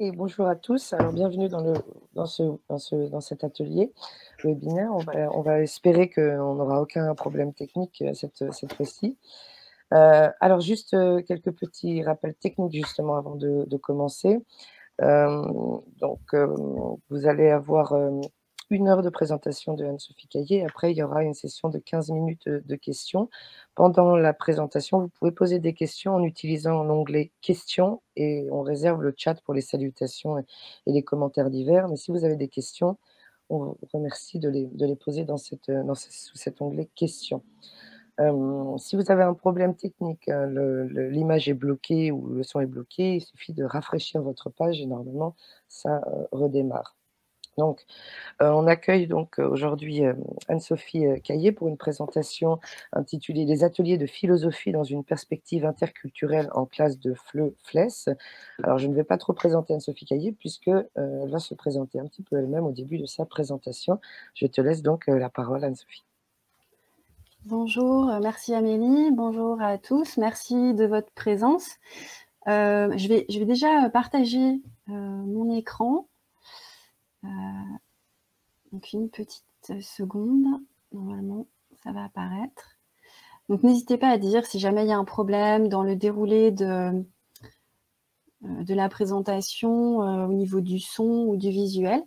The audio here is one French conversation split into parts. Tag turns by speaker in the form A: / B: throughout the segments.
A: Et bonjour à tous. Alors, bienvenue dans cet atelier webinaire. On va espérer qu'on n'aura aucun problème technique cette fois-ci. Alors, juste quelques petits rappels techniques justement avant de commencer. Vous allez avoir 1 heure de présentation de Anne-Sophie Caillé. Après, il y aura une session de 15 minutes de questions. Pendant la présentation, vous pouvez poser des questions en utilisant l'onglet «Questions» et on réserve le chat pour les salutations et les commentaires divers. Mais si vous avez des questions, on vous remercie de les poser sous cet onglet «Questions». Si vous avez un problème technique, l'image est bloquée ou le son est bloqué, il suffit de rafraîchir votre page et normalement ça, redémarre. Donc, on accueille aujourd'hui, Anne-Sophie, Caillé pour une présentation intitulée «Les ateliers de philosophie dans une perspective interculturelle en classe de FLE-FLES». Alors je ne vais pas trop présenter Anne-Sophie Caillé puisque, elle va se présenter un petit peu elle-même au début de sa présentation. Je te laisse donc, la parole Anne-Sophie.
B: Bonjour, merci Amélie, bonjour à tous, merci de votre présence. Je vais déjà partager mon écran. Donc une petite seconde, normalement ça va apparaître. Donc n'hésitez pas à dire si jamais il y a un problème dans le déroulé de la présentation au niveau du son ou du visuel.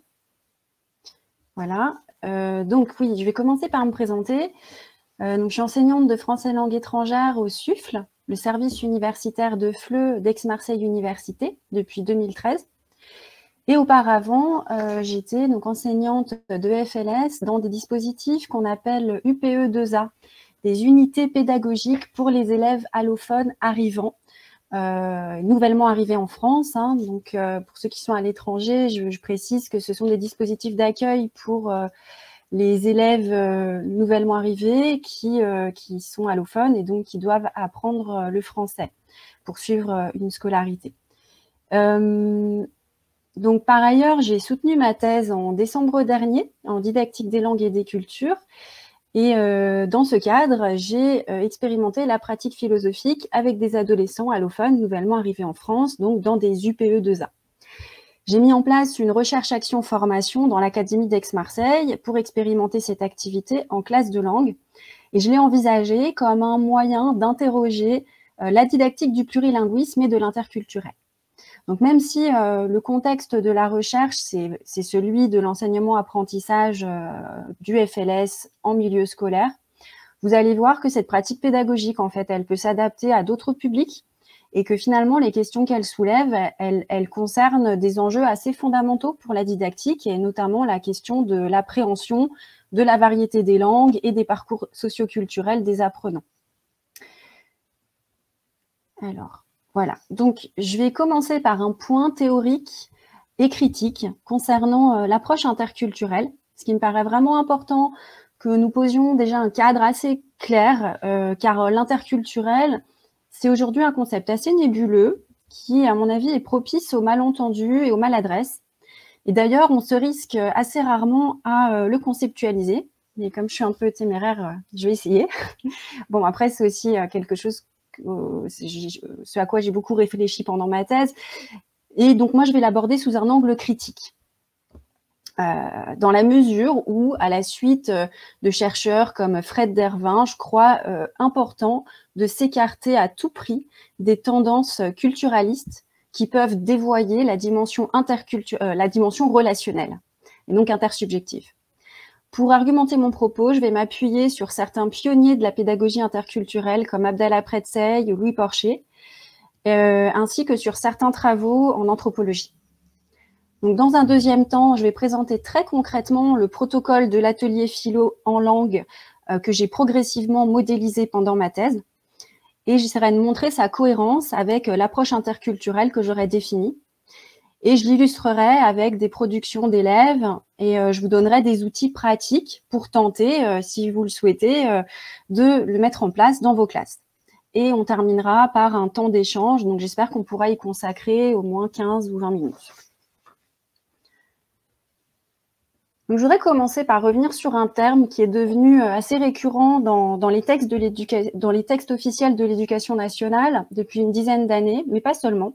B: Voilà, donc oui, je vais commencer par me présenter. Donc, je suis enseignante de français langue étrangère au SUFL, le service universitaire de FLE d'Aix-Marseille Université, depuis 2013. Et auparavant, j'étais donc enseignante de FLS dans des dispositifs qu'on appelle UPE2A, des unités pédagogiques pour les élèves allophones arrivants, nouvellement arrivés en France. Donc, pour ceux qui sont à l'étranger, je précise que ce sont des dispositifs d'accueil pour les élèves nouvellement arrivés qui sont allophones et donc qui doivent apprendre le français pour suivre une scolarité. Donc par ailleurs, j'ai soutenu ma thèse en décembre dernier en didactique des langues et des cultures. Et dans ce cadre, j'ai expérimenté la pratique philosophique avec des adolescents allophones nouvellement arrivés en France, donc dans des UPE2A. J'ai mis en place une recherche-action-formation dans l'Académie d'Aix-Marseille pour expérimenter cette activité en classe de langue. Et je l'ai envisagée comme un moyen d'interroger la didactique du plurilinguisme et de l'interculturel. Donc même si le contexte de la recherche, c'est celui de l'enseignement-apprentissage du FLS en milieu scolaire, vous allez voir que cette pratique pédagogique, en fait, elle peut s'adapter à d'autres publics et que finalement, les questions qu'elle soulève, elles concernent des enjeux assez fondamentaux pour la didactique et notamment la question de l'appréhension de la variété des langues et des parcours socioculturels des apprenants. Alors, voilà. Donc, je vais commencer par un point théorique et critique concernant l'approche interculturelle, ce qui me paraît vraiment important que nous posions déjà un cadre assez clair, car l'interculturel, c'est aujourd'hui un concept assez nébuleux qui, à mon avis, est propice aux malentendus et aux maladresses. Et d'ailleurs, on se risque assez rarement à le conceptualiser. Mais comme je suis un peu téméraire, je vais essayer. Bon, après, c'est aussi quelque chose, ce à quoi j'ai beaucoup réfléchi pendant ma thèse. Et donc, moi, je vais l'aborder sous un angle critique. Dans la mesure où, à la suite de chercheurs comme Fred Dervin, je crois important de s'écarter à tout prix des tendances culturalistes qui peuvent dévoyer la dimension relationnelle et donc intersubjective. Pour argumenter mon propos, je vais m'appuyer sur certains pionniers de la pédagogie interculturelle comme Abdallah Pretsey ou Louis Porcher, ainsi que sur certains travaux en anthropologie. Donc, dans un deuxième temps, je vais présenter très concrètement le protocole de l'atelier philo en langue que j'ai progressivement modélisé pendant ma thèse. Et j'essaierai de montrer sa cohérence avec l'approche interculturelle que j'aurais définie. Et je l'illustrerai avec des productions d'élèves et je vous donnerai des outils pratiques pour tenter, si vous le souhaitez, de le mettre en place dans vos classes. Et on terminera par un temps d'échange, donc j'espère qu'on pourra y consacrer au moins 15 ou 20 minutes. Donc, je voudrais commencer par revenir sur un terme qui est devenu assez récurrent dans les textes officiels de l'éducation nationale depuis une dizaine d'années, mais pas seulement.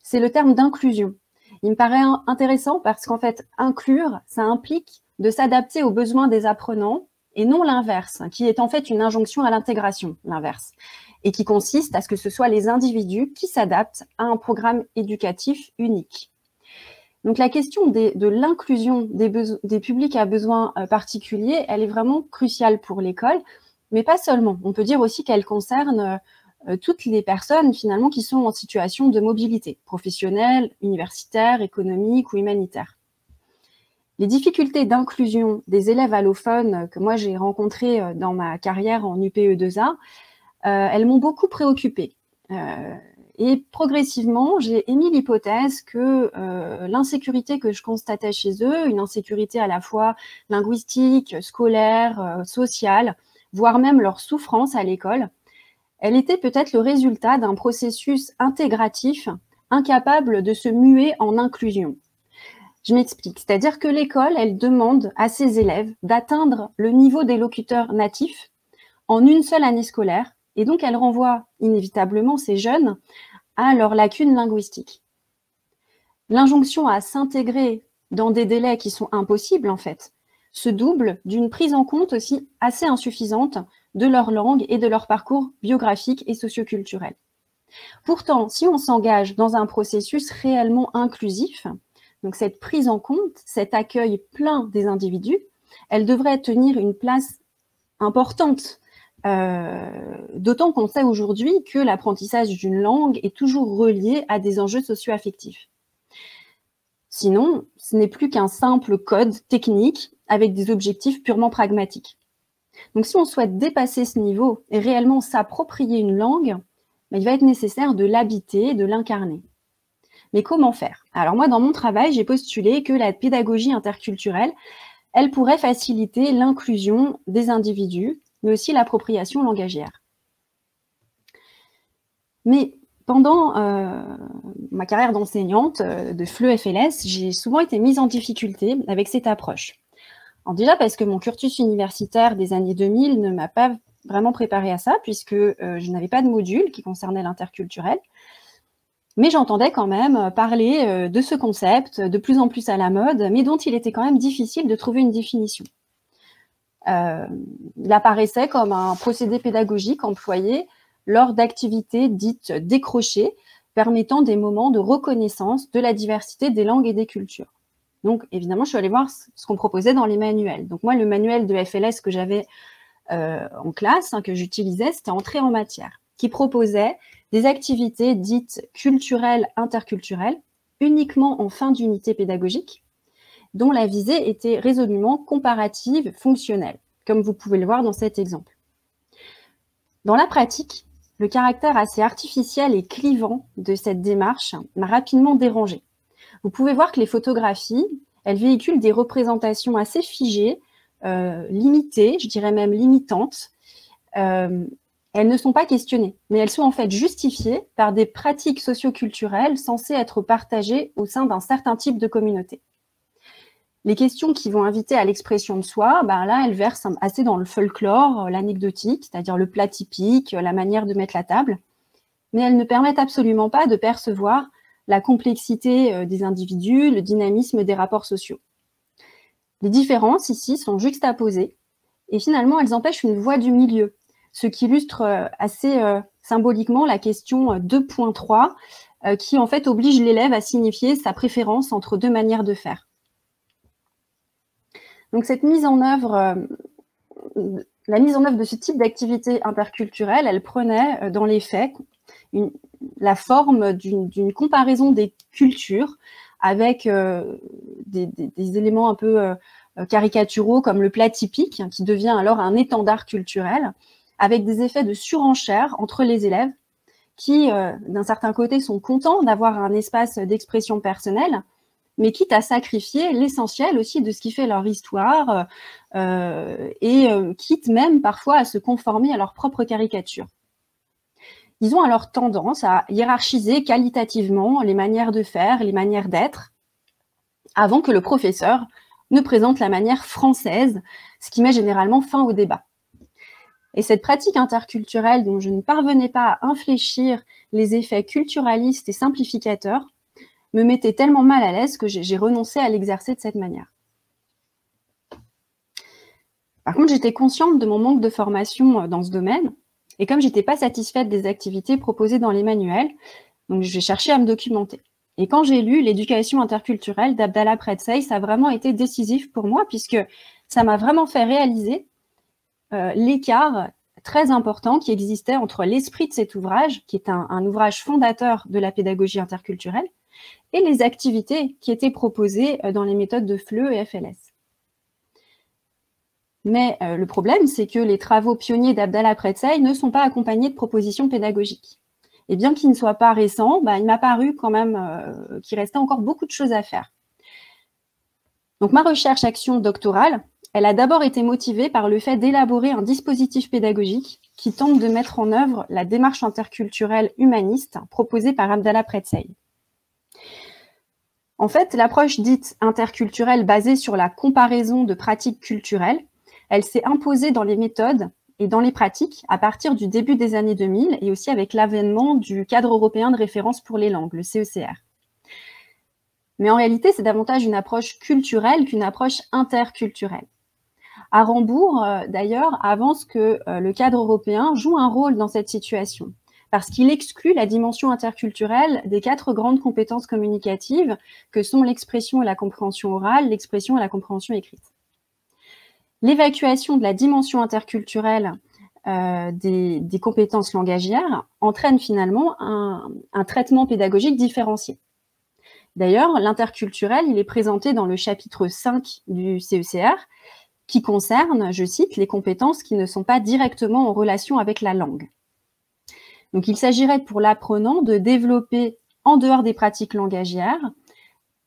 B: C'est le terme d'inclusion. Il me paraît intéressant parce qu'en fait, inclure, ça implique de s'adapter aux besoins des apprenants et non l'inverse, qui est en fait une injonction à l'intégration, l'inverse, et qui consiste à ce que ce soit les individus qui s'adaptent à un programme éducatif unique. Donc la question de l'inclusion des publics à besoins particuliers, elle est vraiment cruciale pour l'école, mais pas seulement. On peut dire aussi qu'elle concerne toutes les personnes finalement qui sont en situation de mobilité, professionnelle, universitaire, économique ou humanitaire. Les difficultés d'inclusion des élèves allophones que moi j'ai rencontrées dans ma carrière en UPE2A, elles m'ont beaucoup préoccupée. Et progressivement, j'ai émis l'hypothèse que l'insécurité que je constatais chez eux, une insécurité à la fois linguistique, scolaire, sociale, voire même leur souffrance à l'école, elle était peut-être le résultat d'un processus intégratif incapable de se muer en inclusion. Je m'explique, c'est-à-dire que l'école, elle demande à ses élèves d'atteindre le niveau des locuteurs natifs en une seule année scolaire, et donc elle renvoie inévitablement ces jeunes à leurs lacunes linguistiques. L'injonction à s'intégrer dans des délais qui sont impossibles, en fait, se double d'une prise en compte aussi assez insuffisante de leur langue et de leur parcours biographique et socioculturel. Pourtant, si on s'engage dans un processus réellement inclusif, donc cette prise en compte, cet accueil plein des individus, elle devrait tenir une place importante, d'autant qu'on sait aujourd'hui que l'apprentissage d'une langue est toujours relié à des enjeux socio-affectifs. Sinon, ce n'est plus qu'un simple code technique avec des objectifs purement pragmatiques. Donc si on souhaite dépasser ce niveau et réellement s'approprier une langue, il va être nécessaire de l'habiter, de l'incarner. Mais comment faire? Alors moi, dans mon travail, j'ai postulé que la pédagogie interculturelle, elle pourrait faciliter l'inclusion des individus, mais aussi l'appropriation langagière. Mais pendant ma carrière d'enseignante de FLE FLS, j'ai souvent été mise en difficulté avec cette approche. Alors déjà parce que mon cursus universitaire des années 2000 ne m'a pas vraiment préparée à ça, puisque je n'avais pas de module qui concernait l'interculturel. Mais j'entendais quand même parler de ce concept, de plus en plus à la mode, mais dont il était quand même difficile de trouver une définition. Il apparaissait comme un procédé pédagogique employé lors d'activités dites décrochées, permettant des moments de reconnaissance de la diversité des langues et des cultures. Donc, évidemment, je suis allée voir ce qu'on proposait dans les manuels. Donc, moi, le manuel de FLS que j'avais en classe, que j'utilisais, c'était Entrée en matière, qui proposait des activités dites culturelles, interculturelles, uniquement en fin d'unité pédagogique, dont la visée était résolument comparative, fonctionnelle, comme vous pouvez le voir dans cet exemple. Dans la pratique, le caractère assez artificiel et clivant de cette démarche m'a rapidement dérangée. Vous pouvez voir que les photographies, elles véhiculent des représentations assez figées, limitées, je dirais même limitantes. Elles ne sont pas questionnées, mais elles sont en fait justifiées par des pratiques socioculturelles censées être partagées au sein d'un certain type de communauté. Les questions qui vont inviter à l'expression de soi, là, elles versent assez dans le folklore, l'anecdotique, c'est-à-dire le plat typique, la manière de mettre la table, mais elles ne permettent absolument pas de percevoir la complexité des individus, le dynamisme des rapports sociaux. Les différences ici sont juxtaposées et finalement, elles empêchent une voie du milieu, ce qui illustre assez symboliquement la question 2.3 qui en fait oblige l'élève à signifier sa préférence entre deux manières de faire. Donc cette mise en œuvre, la mise en œuvre de ce type d'activité interculturelle, elle prenait dans les faits la forme d'une comparaison des cultures avec des éléments un peu caricaturaux comme le plat typique, qui devient alors un étendard culturel, avec des effets de surenchère entre les élèves qui, d'un certain côté, sont contents d'avoir un espace d'expression personnelle, mais quitte à sacrifier l'essentiel aussi de ce qui fait leur histoire et quitte même parfois à se conformer à leur propre caricature. Ils ont alors tendance à hiérarchiser qualitativement les manières de faire, les manières d'être, avant que le professeur ne présente la manière française, ce qui met généralement fin au débat. Et cette pratique interculturelle dont je ne parvenais pas à infléchir les effets culturalistes et simplificateurs me mettait tellement mal à l'aise que j'ai renoncé à l'exercer de cette manière. Par contre, j'étais consciente de mon manque de formation dans ce domaine, et comme j'étais pas satisfaite des activités proposées dans les manuels, donc j'ai cherché à me documenter. Et quand j'ai lu l'éducation interculturelle d'Abdallah Pretsey, ça a vraiment été décisif pour moi, puisque ça m'a vraiment fait réaliser l'écart très important qui existait entre l'esprit de cet ouvrage, qui est un ouvrage fondateur de la pédagogie interculturelle, et les activités qui étaient proposées dans les méthodes de FLE et FLS. Mais le problème, c'est que les travaux pionniers d'Abdallah Pretsey ne sont pas accompagnés de propositions pédagogiques. Et bien qu'ils ne soient pas récents, il m'a paru quand même qu'il restait encore beaucoup de choses à faire. Donc ma recherche-action doctorale, elle a d'abord été motivée par le fait d'élaborer un dispositif pédagogique qui tente de mettre en œuvre la démarche interculturelle humaniste proposée par Abdallah Pretsey. En fait, l'approche dite interculturelle basée sur la comparaison de pratiques culturelles, elle s'est imposée dans les méthodes et dans les pratiques à partir du début des années 2000 et aussi avec l'avènement du cadre européen de référence pour les langues, le CECR. Mais en réalité, c'est davantage une approche culturelle qu'une approche interculturelle. Arambourg, d'ailleurs, avance que le cadre européen joue un rôle dans cette situation, parce qu'il exclut la dimension interculturelle des 4 grandes compétences communicatives que sont l'expression et la compréhension orale, l'expression et la compréhension écrite. L'évacuation de la dimension interculturelle des compétences langagières entraîne finalement un traitement pédagogique différencié. D'ailleurs, l'interculturel, il est présenté dans le chapitre 5 du CECR, qui concerne, je cite, les compétences qui ne sont pas directement en relation avec la langue. Donc, il s'agirait pour l'apprenant de développer, en dehors des pratiques langagières,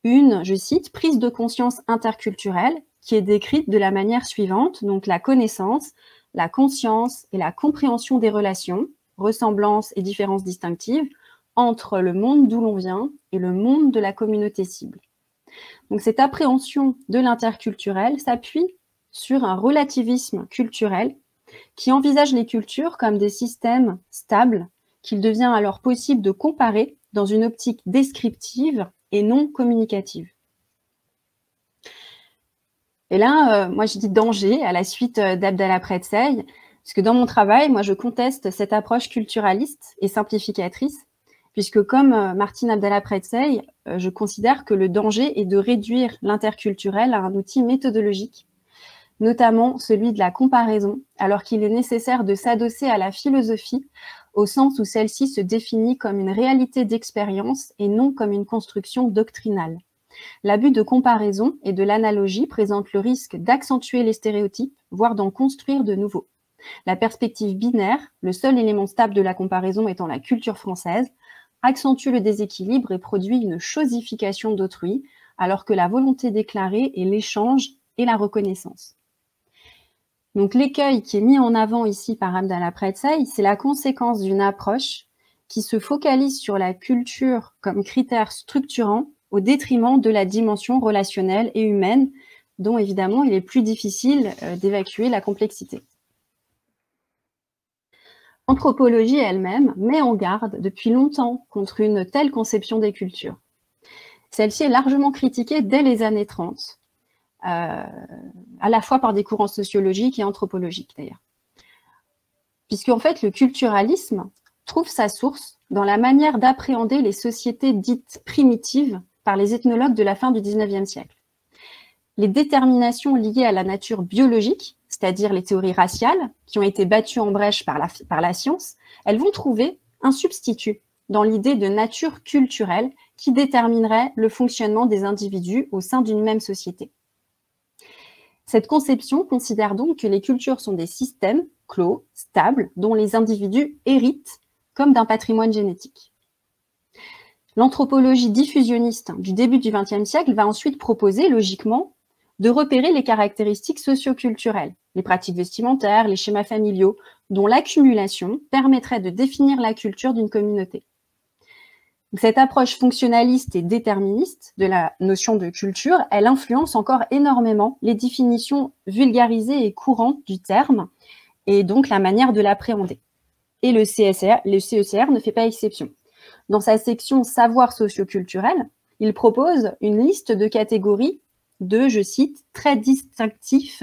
B: une, je cite, prise de conscience interculturelle qui est décrite de la manière suivante, donc la connaissance, la conscience et la compréhension des relations, ressemblances et différences distinctives, entre le monde d'où l'on vient et le monde de la communauté cible. Donc cette appréhension de l'interculturel s'appuie sur un relativisme culturel qui envisage les cultures comme des systèmes stables qu'il devient alors possible de comparer dans une optique descriptive et non communicative. Et là, moi je dis danger à la suite d'Abdallah Pretsey, parce que dans mon travail, moi je conteste cette approche culturaliste et simplificatrice, puisque comme Martine Abdallah Pretsey, je considère que le danger est de réduire l'interculturel à un outil méthodologique, notamment celui de la comparaison, alors qu'il est nécessaire de s'adosser à la philosophie au sens où celle-ci se définit comme une réalité d'expérience et non comme une construction doctrinale. L'abus de comparaison et de l'analogie présente le risque d'accentuer les stéréotypes, voire d'en construire de nouveaux. La perspective binaire, le seul élément stable de la comparaison étant la culture française, accentue le déséquilibre et produit une chosification d'autrui, alors que la volonté déclarée est l'échange et la reconnaissance. Donc l'écueil qui est mis en avant ici par Abdallah Pretsey, c'est la conséquence d'une approche qui se focalise sur la culture comme critère structurant au détriment de la dimension relationnelle et humaine, dont évidemment il est plus difficile d'évacuer la complexité. L'anthropologie elle-même met en garde depuis longtemps contre une telle conception des cultures. Celle-ci est largement critiquée dès les années 30, à la fois par des courants sociologiques et anthropologiques d'ailleurs. Puisqu'en fait, le culturalisme trouve sa source dans la manière d'appréhender les sociétés dites primitives par les ethnologues de la fin du XIXe siècle. Les déterminations liées à la nature biologique, c'est-à-dire les théories raciales, qui ont été battues en brèche par la science, elles vont trouver un substitut dans l'idée de nature culturelle qui déterminerait le fonctionnement des individus au sein d'une même société. Cette conception considère donc que les cultures sont des systèmes clos, stables, dont les individus héritent comme d'un patrimoine génétique. L'anthropologie diffusionniste du début du XXe siècle va ensuite proposer, logiquement, de repérer les caractéristiques socio-culturelles, les pratiques vestimentaires, les schémas familiaux, dont l'accumulation permettrait de définir la culture d'une communauté. Cette approche fonctionnaliste et déterministe de la notion de culture, elle influence encore énormément les définitions vulgarisées et courantes du terme, et donc la manière de l'appréhender. Et le CECR ne fait pas exception. Dans sa section « Savoir socioculturel », il propose une liste de catégories de, je cite, traits distinctifs,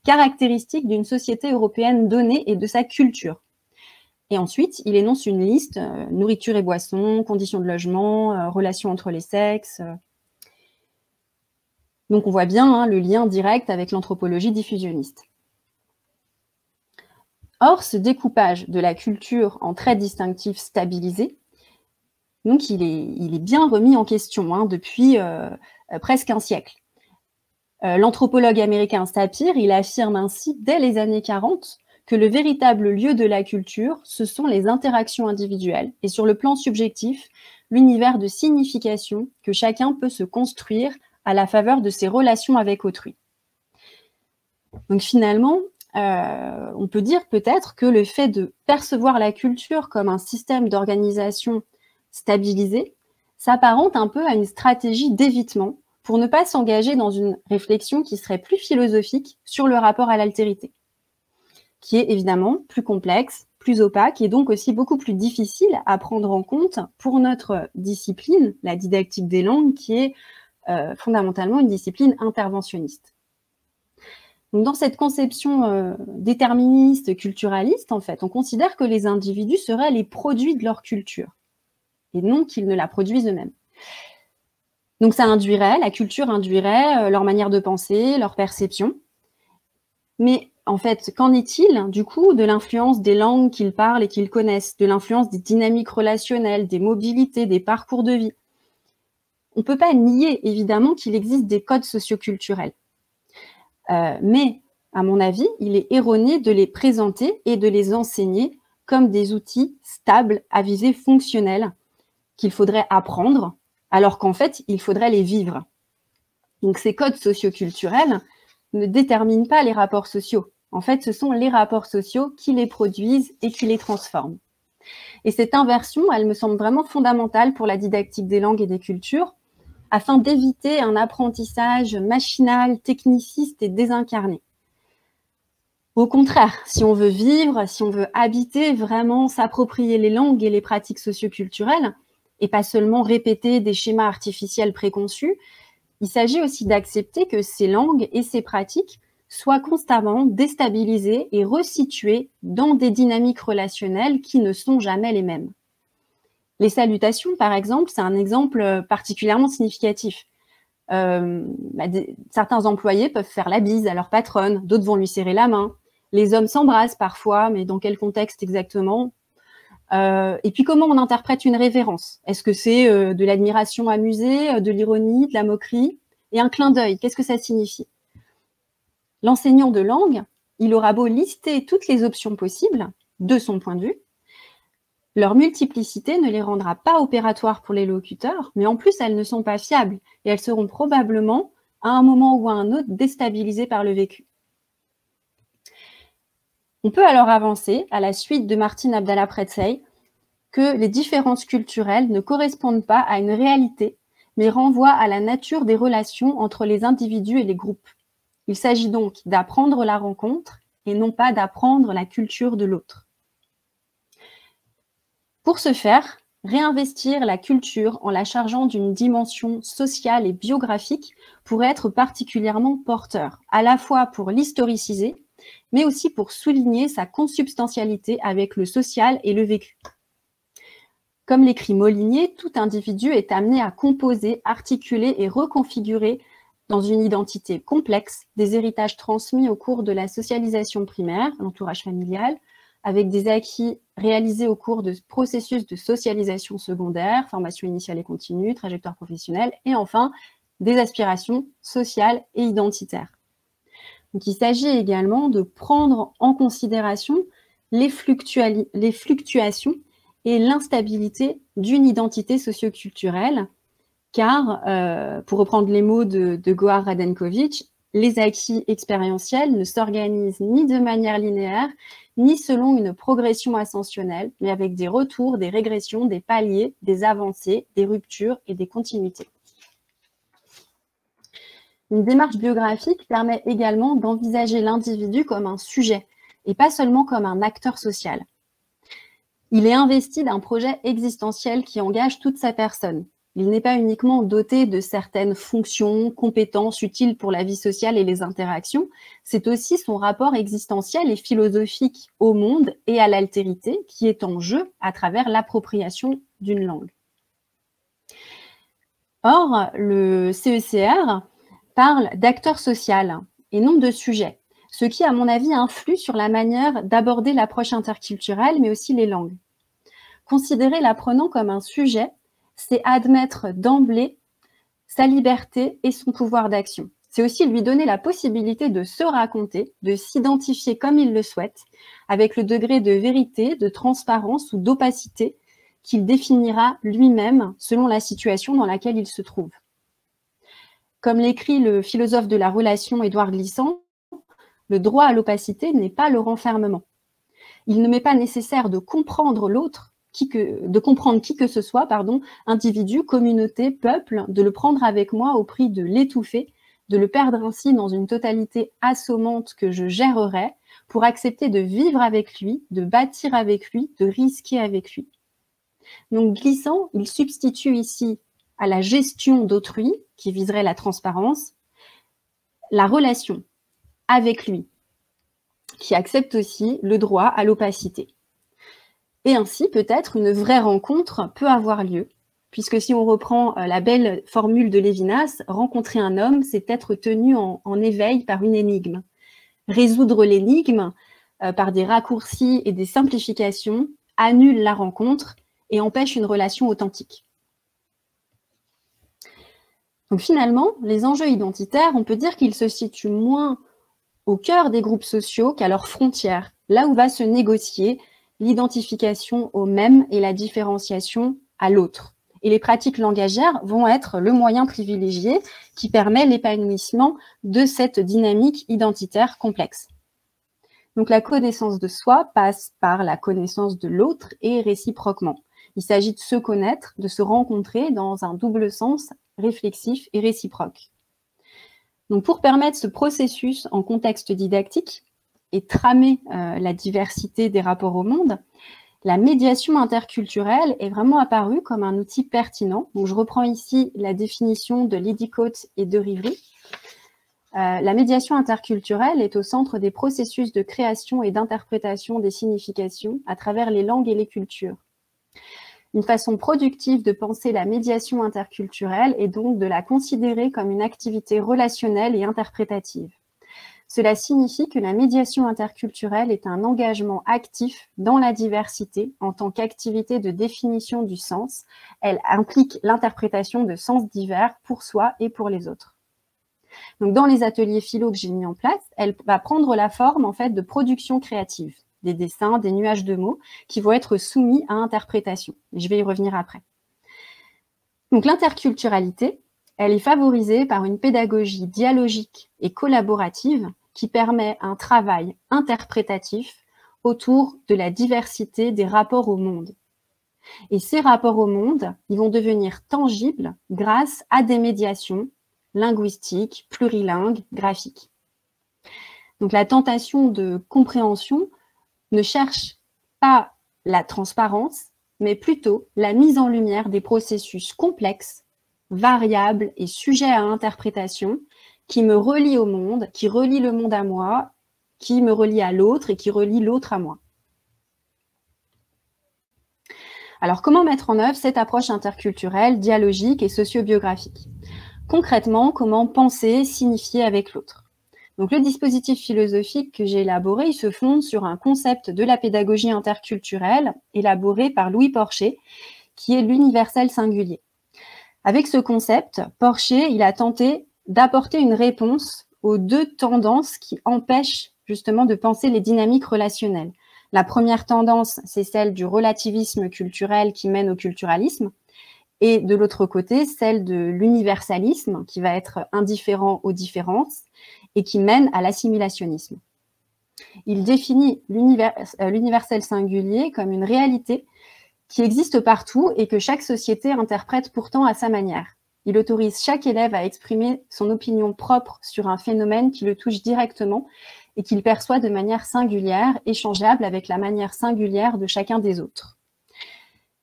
B: caractéristiques d'une société européenne donnée et de sa culture. Et ensuite, il énonce une liste, nourriture et boissons, conditions de logement, relations entre les sexes. Donc on voit bien le lien direct avec l'anthropologie diffusionniste. Or, ce découpage de la culture en traits distinctifs stabilisés, donc il est bien remis en question depuis presque un siècle. L'anthropologue américain Sapir, il affirme ainsi dès les années 40 que le véritable lieu de la culture, ce sont les interactions individuelles et sur le plan subjectif, l'univers de signification que chacun peut se construire à la faveur de ses relations avec autrui. Donc finalement, on peut dire peut-être que le fait de percevoir la culture comme un système d'organisation stabilisé s'apparente un peu à une stratégie d'évitement pour ne pas s'engager dans une réflexion qui serait plus philosophique sur le rapport à l'altérité, qui est évidemment plus complexe, plus opaque et donc aussi beaucoup plus difficile à prendre en compte pour notre discipline, la didactique des langues, qui est fondamentalement une discipline interventionniste. Donc, dans cette conception déterministe, culturaliste, en fait, on considère que les individus seraient les produits de leur culture et non qu'ils ne la produisent eux-mêmes. Donc, la culture induirait leur manière de penser, leur perception. Mais en fait, qu'en est-il du coup de l'influence des langues qu'ils parlent et qu'ils connaissent, de l'influence des dynamiques relationnelles, des mobilités, des parcours de vie? On ne peut pas nier évidemment qu'il existe des codes socioculturels. Mais, à mon avis, il est erroné de les présenter et de les enseigner comme des outils stables à visée fonctionnelle qu'il faudrait apprendre, alors qu'en fait, il faudrait les vivre. Donc, ces codes socioculturels ne déterminent pas les rapports sociaux. En fait, ce sont les rapports sociaux qui les produisent et qui les transforment. Et cette inversion, elle me semble vraiment fondamentale pour la didactique des langues et des cultures, afin d'éviter un apprentissage machinal, techniciste et désincarné. Au contraire, si on veut vivre, si on veut habiter, vraiment s'approprier les langues et les pratiques socioculturelles, et pas seulement répéter des schémas artificiels préconçus, il s'agit aussi d'accepter que ces langues et ces pratiques soient constamment déstabilisées et resituées dans des dynamiques relationnelles qui ne sont jamais les mêmes. Les salutations, par exemple, c'est un exemple particulièrement significatif. Certains employés peuvent faire la bise à leur patronne, d'autres vont lui serrer la main. Les hommes s'embrassent parfois, mais dans quel contexte exactement? Et puis, comment on interprète une révérence? Est-ce que c'est de l'admiration amusée, de l'ironie, de la moquerie? Et un clin d'œil, qu'est-ce que ça signifie? L'enseignant de langue, il aura beau lister toutes les options possibles, de son point de vue, leur multiplicité ne les rendra pas opératoires pour les locuteurs, mais en plus, elles ne sont pas fiables et elles seront probablement, à un moment ou à un autre, déstabilisées par le vécu. On peut alors avancer, à la suite de Martin Abdallah Pretsey, que les différences culturelles ne correspondent pas à une réalité, mais renvoient à la nature des relations entre les individus et les groupes. Il s'agit donc d'apprendre la rencontre et non pas d'apprendre la culture de l'autre. Pour ce faire, réinvestir la culture en la chargeant d'une dimension sociale et biographique pourrait être particulièrement porteur, à la fois pour l'historiciser, mais aussi pour souligner sa consubstantialité avec le social et le vécu. Comme l'écrit Molinier, tout individu est amené à composer, articuler et reconfigurer dans une identité complexe des héritages transmis au cours de la socialisation primaire, l'entourage familial, avec des acquis réalisés au cours de processus de socialisation secondaire, formation initiale et continue, trajectoire professionnelle, et enfin, des aspirations sociales et identitaires. Donc, il s'agit également de prendre en considération les fluctuations et l'instabilité d'une identité socioculturelle, car, pour reprendre les mots de Gohar Radenkovic, les acquis expérientiels ne s'organisent ni de manière linéaire, ni selon une progression ascensionnelle, mais avec des retours, des régressions, des paliers, des avancées, des ruptures et des continuités. Une démarche biographique permet également d'envisager l'individu comme un sujet, et pas seulement comme un acteur social. Il est investi d'un projet existentiel qui engage toute sa personne. Il n'est pas uniquement doté de certaines fonctions, compétences utiles pour la vie sociale et les interactions, c'est aussi son rapport existentiel et philosophique au monde et à l'altérité qui est en jeu à travers l'appropriation d'une langue. Or, le CECR parle d'acteur social et non de sujet, ce qui, à mon avis, influe sur la manière d'aborder l'approche interculturelle, mais aussi les langues. Considérer l'apprenant comme un sujet, c'est admettre d'emblée sa liberté et son pouvoir d'action. C'est aussi lui donner la possibilité de se raconter, de s'identifier comme il le souhaite, avec le degré de vérité, de transparence ou d'opacité qu'il définira lui-même selon la situation dans laquelle il se trouve. Comme l'écrit le philosophe de la relation Édouard Glissant, le droit à l'opacité n'est pas le renfermement. Il ne m'est pas nécessaire de comprendre l'autre, de comprendre qui que ce soit, individu, communauté, peuple, de le prendre avec moi au prix de l'étouffer, de le perdre ainsi dans une totalité assommante que je gérerais, pour accepter de vivre avec lui, de bâtir avec lui, de risquer avec lui. Donc Glissant, il substitue ici à la gestion d'autrui, qui viserait la transparence, la relation avec lui, qui accepte aussi le droit à l'opacité. Et ainsi, peut-être, une vraie rencontre peut avoir lieu, puisque si on reprend la belle formule de Lévinas, rencontrer un homme, c'est être tenu en éveil par une énigme. Résoudre l'énigme par des raccourcis et des simplifications annule la rencontre et empêche une relation authentique. Donc finalement, les enjeux identitaires, on peut dire qu'ils se situent moins au cœur des groupes sociaux qu'à leurs frontières, là où va se négocier l'identification au même et la différenciation à l'autre. Et les pratiques langagières vont être le moyen privilégié qui permet l'épanouissement de cette dynamique identitaire complexe. Donc la connaissance de soi passe par la connaissance de l'autre et réciproquement. Il s'agit de se connaître, de se rencontrer dans un double sens réflexif et réciproque. Donc pour permettre ce processus en contexte didactique, et tramer la diversité des rapports au monde, la médiation interculturelle est vraiment apparue comme un outil pertinent. Donc, je reprends ici la définition de Liddycote et de Rivry. La médiation interculturelle est au centre des processus de création et d'interprétation des significations à travers les langues et les cultures. Une façon productive de penser la médiation interculturelle est donc de la considérer comme une activité relationnelle et interprétative. Cela signifie que la médiation interculturelle est un engagement actif dans la diversité en tant qu'activité de définition du sens. Elle implique l'interprétation de sens divers pour soi et pour les autres. Donc, dans les ateliers philo que j'ai mis en place, elle va prendre la forme en fait de production créative, des dessins, des nuages de mots qui vont être soumis à interprétation. Je vais y revenir après. Donc, l'interculturalité, elle est favorisée par une pédagogie dialogique et collaborative qui permet un travail interprétatif autour de la diversité des rapports au monde. Et ces rapports au monde, ils vont devenir tangibles grâce à des médiations linguistiques, plurilingues, graphiques. Donc la tentation de compréhension ne cherche pas la transparence, mais plutôt la mise en lumière des processus complexes, variables et sujets à interprétation, qui me relie au monde, qui relie le monde à moi, qui me relie à l'autre et qui relie l'autre à moi. Alors, comment mettre en œuvre cette approche interculturelle, dialogique et sociobiographique? Concrètement, comment penser, signifier avec l'autre? Donc, le dispositif philosophique que j'ai élaboré, il se fonde sur un concept de la pédagogie interculturelle élaboré par Louis Porcher, qui est l'universel singulier. Avec ce concept, Porcher, il a tenté d'apporter une réponse aux deux tendances qui empêchent justement de penser les dynamiques relationnelles. La première tendance, c'est celle du relativisme culturel qui mène au culturalisme, et de l'autre côté, celle de l'universalisme qui va être indifférent aux différences et qui mène à l'assimilationnisme. Il définit l'universel singulier comme une réalité qui existe partout et que chaque société interprète pourtant à sa manière. Il autorise chaque élève à exprimer son opinion propre sur un phénomène qui le touche directement et qu'il perçoit de manière singulière, échangeable avec la manière singulière de chacun des autres.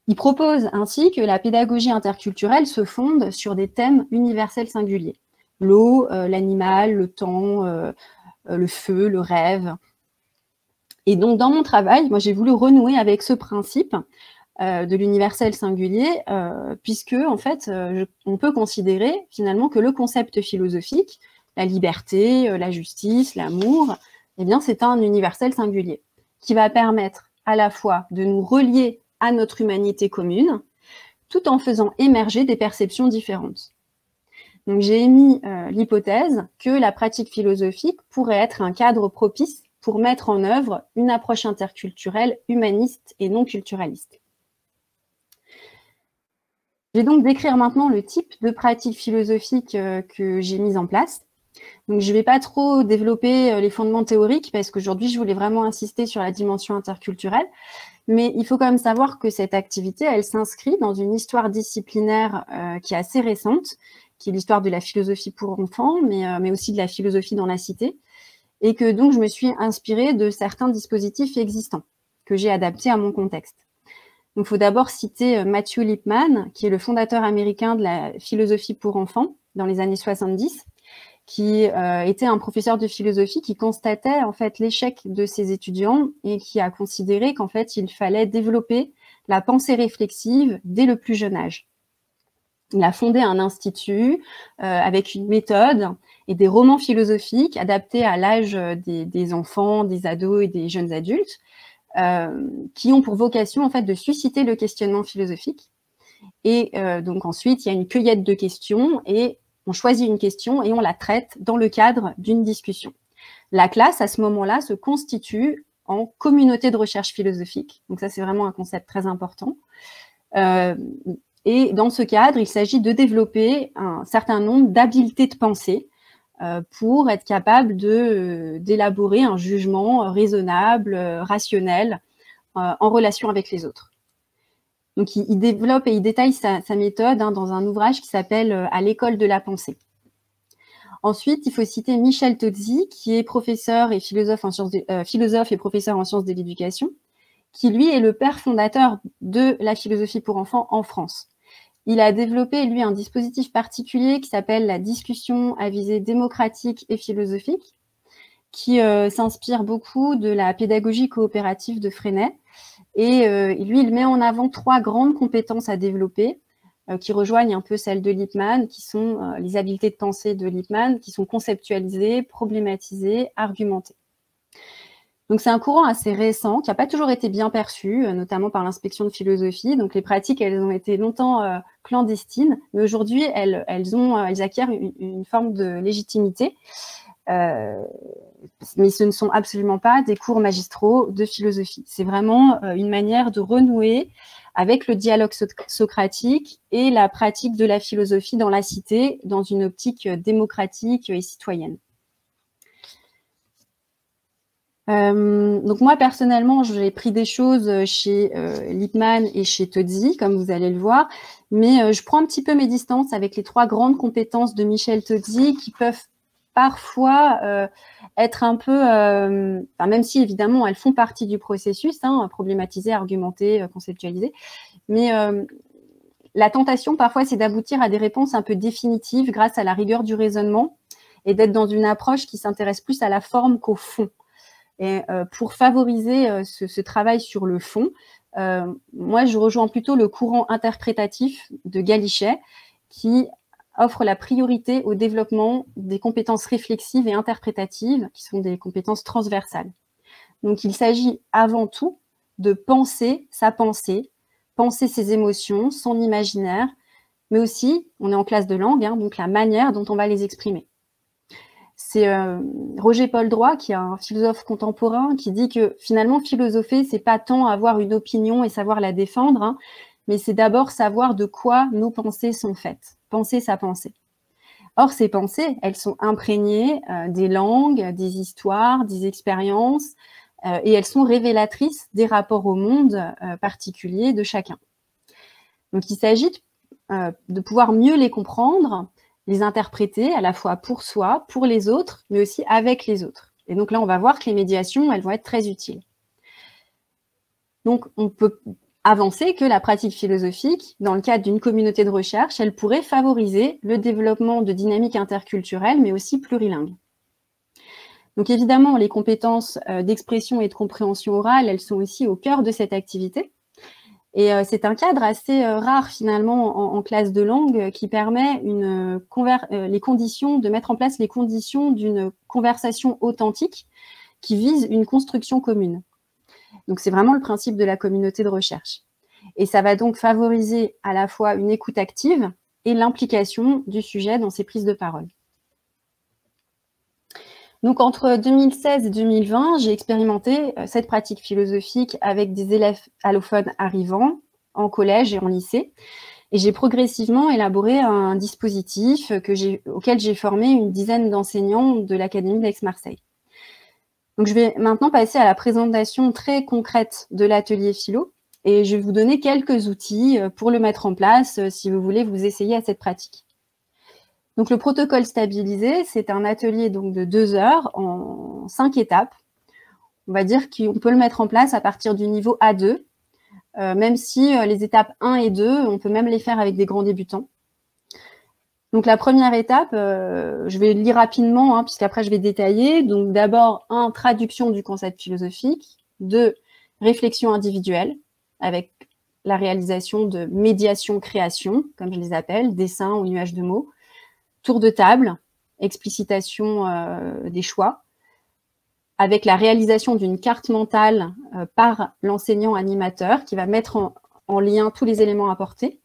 B: Il propose ainsi que la pédagogie interculturelle se fonde sur des thèmes universels singuliers. L'eau, l'animal, le temps, le feu, le rêve. Et donc, dans mon travail, moi, j'ai voulu renouer avec ce principe de l'universel singulier, puisque, en fait, on peut considérer finalement que le concept philosophique, la liberté, la justice, l'amour, eh bien, c'est un universel singulier qui va permettre à la fois de nous relier à notre humanité commune, tout en faisant émerger des perceptions différentes. Donc, j'ai émis l'hypothèse que la pratique philosophique pourrait être un cadre propice pour mettre en œuvre une approche interculturelle, humaniste et non culturaliste. Je vais donc décrire maintenant le type de pratique philosophique que j'ai mise en place. Donc, je ne vais pas trop développer les fondements théoriques parce qu'aujourd'hui, je voulais vraiment insister sur la dimension interculturelle. Mais il faut quand même savoir que cette activité, elle s'inscrit dans une histoire disciplinaire qui est assez récente, qui est l'histoire de la philosophie pour enfants, mais aussi de la philosophie dans la cité. Et que donc, je me suis inspirée de certains dispositifs existants que j'ai adaptés à mon contexte. Donc, il faut d'abord citer Matthew Lipman, qui est le fondateur américain de la philosophie pour enfants dans les années 70, qui était un professeur de philosophie qui constatait en fait l'échec de ses étudiants et qui a considéré qu'en fait, il fallait développer la pensée réflexive dès le plus jeune âge. Il a fondé un institut avec une méthode et des romans philosophiques adaptés à l'âge des enfants, des ados et des jeunes adultes, qui ont pour vocation en fait de susciter le questionnement philosophique. Et donc ensuite, il y a une cueillette de questions et on choisit une question et on la traite dans le cadre d'une discussion. La classe, à ce moment-là, se constitue en communauté de recherche philosophique. Donc ça, c'est vraiment un concept très important. Et dans ce cadre, il s'agit de développer un certain nombre d'habiletés de pensée pour être capable d'élaborer un jugement raisonnable, rationnel, en relation avec les autres. Donc, il développe et il détaille sa méthode dans un ouvrage qui s'appelle « À l'école de la pensée ». Ensuite, il faut citer Michel Tozzi, qui est professeur et philosophe et professeur en sciences de l'éducation, qui, lui, est le père fondateur de la philosophie pour enfants en France. Il a développé, lui, un dispositif particulier qui s'appelle la discussion à visée démocratique et philosophique, qui s'inspire beaucoup de la pédagogie coopérative de Freinet. Et lui, il met en avant 3 grandes compétences à développer qui rejoignent un peu celles de Lippmann, qui sont les habiletés de pensée de Lippmann, qui sont conceptualisées, problématisées, argumentées. Donc, c'est un courant assez récent, qui n'a pas toujours été bien perçu, notamment par l'inspection de philosophie. Donc, les pratiques, elles ont été longtemps clandestines, mais aujourd'hui, elles acquièrent une forme de légitimité. Mais ce ne sont absolument pas des cours magistraux de philosophie. C'est vraiment une manière de renouer avec le dialogue socratique et la pratique de la philosophie dans la cité, dans une optique démocratique et citoyenne. Donc moi, personnellement, j'ai pris des choses chez Lippmann et chez Tozzi, comme vous allez le voir, mais je prends un petit peu mes distances avec les 3 grandes compétences de Michel Tozzi qui peuvent parfois être un peu, même si évidemment elles font partie du processus, problématiser, argumenter, conceptualiser, mais la tentation parfois c'est d'aboutir à des réponses un peu définitives grâce à la rigueur du raisonnement et d'être dans une approche qui s'intéresse plus à la forme qu'au fond. Et pour favoriser ce travail sur le fond, moi je rejoins plutôt le courant interprétatif de Galichet qui offre la priorité au développement des compétences réflexives et interprétatives, qui sont des compétences transversales. Donc, il s'agit avant tout de penser sa pensée, penser ses émotions, son imaginaire, mais aussi, on est en classe de langue, donc la manière dont on va les exprimer. C'est Roger-Paul Droit, qui est un philosophe contemporain, qui dit que finalement, philosopher, c'est pas tant avoir une opinion et savoir la défendre, mais c'est d'abord savoir de quoi nos pensées sont faites. Penser sa pensée. Or, ces pensées, elles sont imprégnées des langues, des histoires, des expériences, et elles sont révélatrices des rapports au monde particuliers de chacun. Donc, il s'agit de pouvoir mieux les comprendre, les interpréter à la fois pour soi, pour les autres, mais aussi avec les autres. Et donc là, on va voir que les médiations, elles vont être très utiles. Donc, on peut avancé que la pratique philosophique, dans le cadre d'une communauté de recherche, elle pourrait favoriser le développement de dynamiques interculturelles, mais aussi plurilingues. Donc évidemment, les compétences d'expression et de compréhension orale, elles sont aussi au cœur de cette activité. Et c'est un cadre assez rare finalement en classe de langue qui permet les conditions, de mettre en place les conditions d'une conversation authentique qui vise une construction commune. Donc c'est vraiment le principe de la communauté de recherche. Et ça va donc favoriser à la fois une écoute active et l'implication du sujet dans ses prises de parole. Donc, entre 2016 et 2020, j'ai expérimenté cette pratique philosophique avec des élèves allophones arrivants en collège et en lycée. Et j'ai progressivement élaboré un dispositif auquel j'ai formé une dizaine d'enseignants de l'Académie d'Aix-Marseille. Donc, je vais maintenant passer à la présentation très concrète de l'atelier philo. Et je vais vous donner quelques outils pour le mettre en place si vous voulez vous essayer à cette pratique. Donc, le protocole stabilisé, c'est un atelier donc, de 2 heures en 5 étapes. On va dire qu'on peut le mettre en place à partir du niveau A2, même si les étapes 1 et 2, on peut même les faire avec des grands débutants. Donc, la première étape, je vais lire rapidement, puisqu'après je vais détailler. Donc, d'abord, 1, traduction du concept philosophique. 2, réflexion individuelle, avec la réalisation de médiation-création, comme je les appelle, dessin ou nuage de mots. Tour de table, explicitation des choix, avec la réalisation d'une carte mentale par l'enseignant animateur qui va mettre en lien tous les éléments apportés.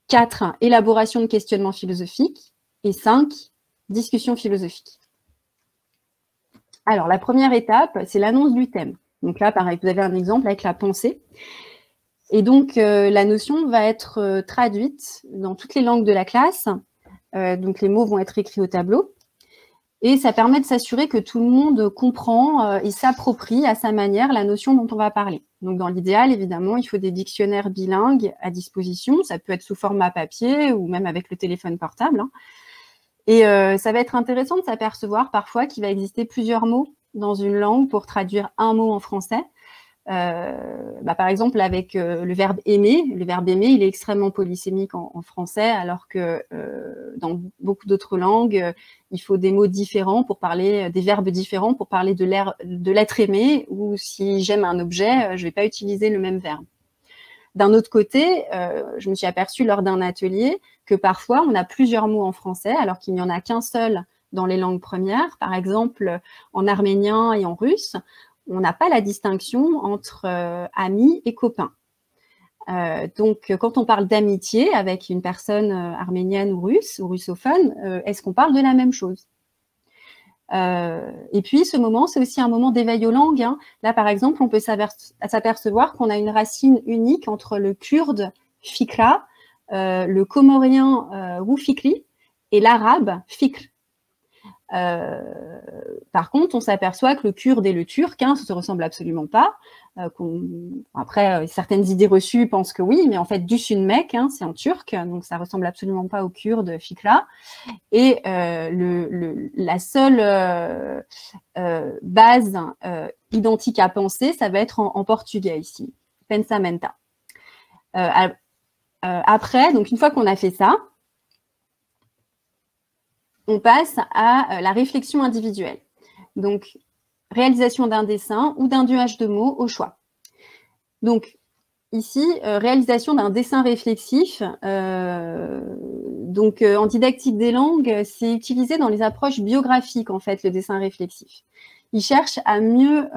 B: 4, élaboration de questionnements philosophiques. Et 5, discussion philosophique. Alors, la première étape, c'est l'annonce du thème. Donc là, pareil, vous avez un exemple avec la pensée. Et donc, la notion va être traduite dans toutes les langues de la classe. Donc, les mots vont être écrits au tableau. Et ça permet de s'assurer que tout le monde comprend et s'approprie à sa manière la notion dont on va parler. Donc, dans l'idéal, évidemment, il faut des dictionnaires bilingues à disposition. Ça peut être sous format papier ou même avec le téléphone portable. Et ça va être intéressant de s'apercevoir parfois qu'il va exister plusieurs mots dans une langue pour traduire un mot en français. Par exemple, avec le verbe aimer, il est extrêmement polysémique en français, alors que dans beaucoup d'autres langues, il faut des mots différents pour parler, des verbes différents pour parler de l'être aimé, ou si j'aime un objet, je ne vais pas utiliser le même verbe. D'un autre côté, je me suis aperçue lors d'un atelier que parfois on a plusieurs mots en français, alors qu'il n'y en a qu'un seul dans les langues premières. Par exemple, en arménien et en russe, on n'a pas la distinction entre amis et copains. Donc, quand on parle d'amitié avec une personne arménienne ou russe ou russophone, est-ce qu'on parle de la même chose? Et puis, ce moment, c'est aussi un moment d'éveil aux langues. Là, par exemple, on peut s'apercevoir qu'on a une racine unique entre le kurde fikra, le comorien wufikri et l'arabe fikr. Par contre, on s'aperçoit que le kurde et le turc, ça ne se ressemble absolument pas. Après, certaines idées reçues pensent que oui, mais en fait, du sud-mec, c'est en turc, donc ça ressemble absolument pas au kurde fikra. Et la seule base identique à penser, ça va être en portugais ici, pensamenta. Après, donc une fois qu'on a fait ça, on passe à la réflexion individuelle. Donc, réalisation d'un dessin ou d'un nuage de mots au choix. Donc, ici, réalisation d'un dessin réflexif. En didactique des langues, c'est utilisé dans les approches biographiques, en fait, le dessin réflexif. Il cherche à mieux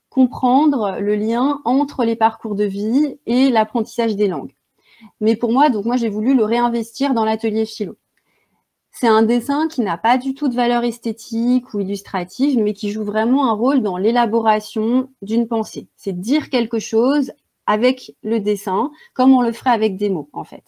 B: comprendre le lien entre les parcours de vie et l'apprentissage des langues. Mais pour moi, j'ai voulu le réinvestir dans l'atelier philo. C'est un dessin qui n'a pas du tout de valeur esthétique ou illustrative, mais qui joue vraiment un rôle dans l'élaboration d'une pensée. C'est dire quelque chose avec le dessin, comme on le ferait avec des mots, en fait.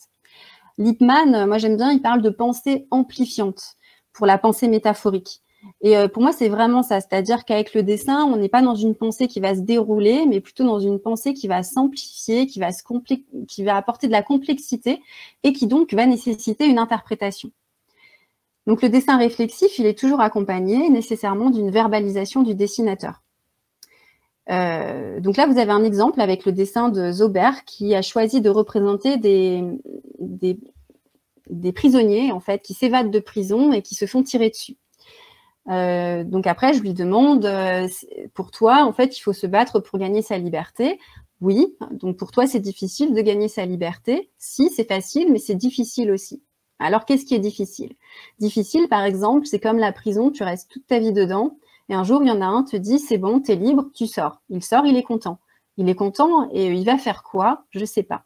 B: Lippmann, moi j'aime bien, il parle de pensée amplifiante pour la pensée métaphorique. Et pour moi, c'est vraiment ça, c'est-à-dire qu'avec le dessin, on n'est pas dans une pensée qui va se dérouler, mais plutôt dans une pensée qui va s'amplifier, qui va apporter de la complexité et qui donc va nécessiter une interprétation. Donc, le dessin réflexif, il est toujours accompagné nécessairement d'une verbalisation du dessinateur. Donc là, vous avez un exemple avec le dessin de Zobert qui a choisi de représenter des prisonniers, en fait, qui s'évadent de prison et qui se font tirer dessus. Donc après, je lui demande, pour toi, en fait, il faut se battre pour gagner sa liberté. Oui, donc pour toi, c'est difficile de gagner sa liberté. Si, c'est facile, mais c'est difficile aussi. Alors, qu'est-ce qui est difficile? Difficile, par exemple, c'est comme la prison, tu restes toute ta vie dedans, et un jour, il y en a un te dit, c'est bon, t'es libre, tu sors. Il sort, il est content. Il est content, et il va faire quoi? Je sais pas.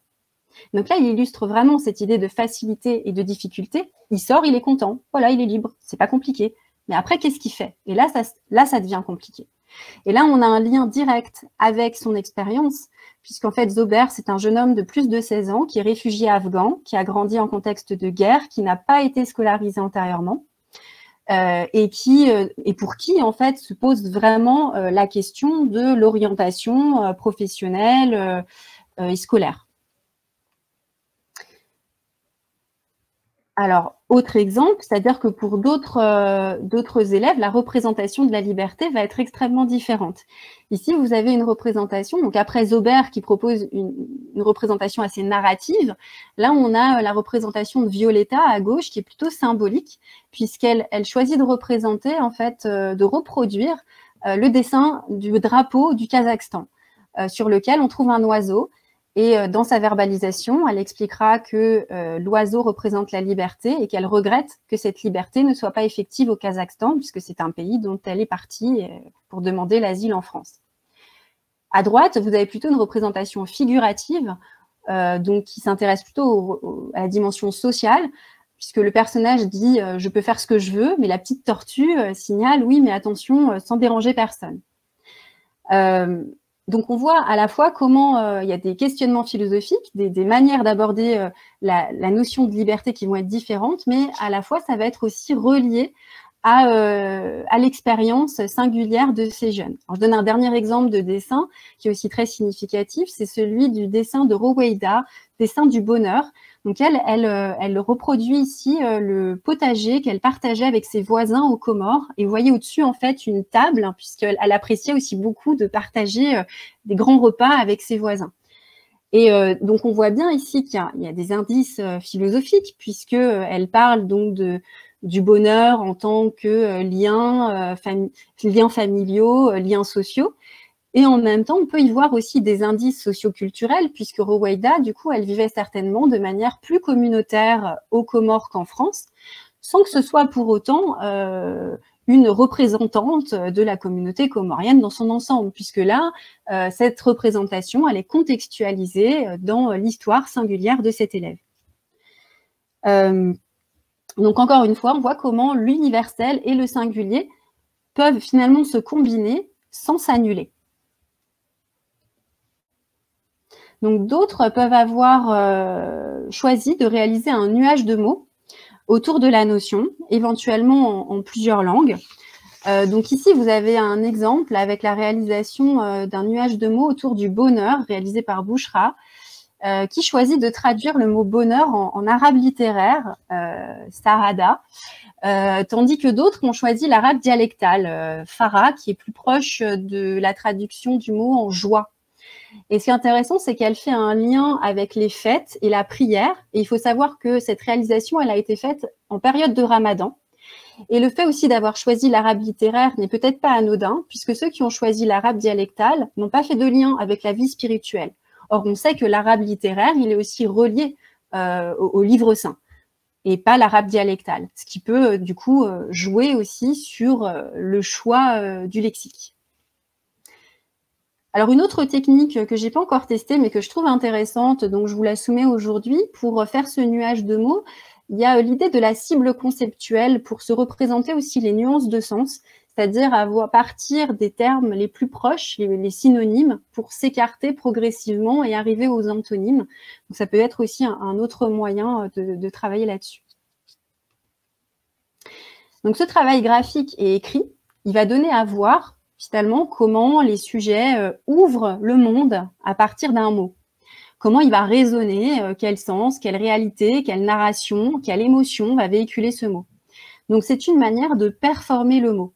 B: Donc là, il illustre vraiment cette idée de facilité et de difficulté. Il sort, il est content. Voilà, il est libre. C'est pas compliqué. Mais après, qu'est-ce qu'il fait? Et là, ça devient compliqué. Et là, on a un lien direct avec son expérience, puisqu'en fait, Zobert, c'est un jeune homme de plus de 16 ans qui est réfugié afghan, qui a grandi en contexte de guerre, qui n'a pas été scolarisé antérieurement, et pour qui, en fait, se pose vraiment la question de l'orientation professionnelle et scolaire. Alors, autre exemple, c'est-à-dire que pour d'autres élèves, la représentation de la liberté va être extrêmement différente. Ici, vous avez une représentation, donc après Zobert qui propose une représentation assez narrative, là on a la représentation de Violetta à gauche qui est plutôt symbolique, puisqu'elle choisit de représenter, en fait, de reproduire le dessin du drapeau du Kazakhstan, sur lequel on trouve un oiseau. Et dans sa verbalisation, elle expliquera que l'oiseau représente la liberté et qu'elle regrette que cette liberté ne soit pas effective au Kazakhstan, puisque c'est un pays dont elle est partie pour demander l'asile en France. À droite, vous avez plutôt une représentation figurative, donc qui s'intéresse plutôt à la dimension sociale, puisque le personnage dit « je peux faire ce que je veux », mais la petite tortue signale « oui, mais attention, sans déranger personne ». Donc, on voit à la fois comment il y a des questionnements philosophiques, des manières d'aborder la notion de liberté qui vont être différentes, mais à la fois, ça va être aussi relié à l'expérience singulière de ces jeunes. Alors, je donne un dernier exemple de dessin qui est aussi très significatif, c'est celui du dessin de Roweida, dessin du bonheur. Donc, elle reproduit ici le potager qu'elle partageait avec ses voisins aux Comores. Et vous voyez au-dessus, en fait, une table, hein, puisqu'elle appréciait aussi beaucoup de partager des grands repas avec ses voisins. Et donc, on voit bien ici qu'il y a des indices philosophiques, puisqu'elle parle donc du bonheur en tant que liens familiaux, liens sociaux. Et en même temps, on peut y voir aussi des indices socioculturels, puisque Roweida, du coup, elle vivait certainement de manière plus communautaire aux Comores qu'en France, sans que ce soit pour autant une représentante de la communauté comorienne dans son ensemble, puisque là, cette représentation, elle est contextualisée dans l'histoire singulière de cet élève. Donc, encore une fois, on voit comment l'universel et le singulier peuvent finalement se combiner sans s'annuler. Donc, d'autres peuvent avoir choisi de réaliser un nuage de mots autour de la notion, éventuellement en plusieurs langues. Donc ici, vous avez un exemple avec la réalisation d'un nuage de mots autour du bonheur, réalisé par Bouchra, qui choisit de traduire le mot bonheur en arabe littéraire, Sarada, tandis que d'autres ont choisi l'arabe dialectal, Farah, qui est plus proche de la traduction du mot en joie. Et ce qui est intéressant, c'est qu'elle fait un lien avec les fêtes et la prière. Et il faut savoir que cette réalisation, elle a été faite en période de Ramadan. Et le fait aussi d'avoir choisi l'arabe littéraire n'est peut-être pas anodin, puisque ceux qui ont choisi l'arabe dialectal n'ont pas fait de lien avec la vie spirituelle. Or, on sait que l'arabe littéraire, il est aussi relié au livre saint, et pas l'arabe dialectal, ce qui peut du coup jouer aussi sur le choix du lexique. Alors, une autre technique que je n'ai pas encore testée, mais que je trouve intéressante, donc je vous la soumets aujourd'hui, pour faire ce nuage de mots, il y a l'idée de la cible conceptuelle pour se représenter aussi les nuances de sens, c'est-à-dire partir des termes les plus proches, les synonymes, pour s'écarter progressivement et arriver aux antonymes. Donc, ça peut être aussi un autre moyen de travailler là-dessus. Donc, ce travail graphique et écrit, il va donner à voir finalement comment les sujets ouvrent le monde à partir d'un mot. Comment il va résonner, quel sens, quelle réalité, quelle narration, quelle émotion va véhiculer ce mot. Donc, c'est une manière de performer le mot.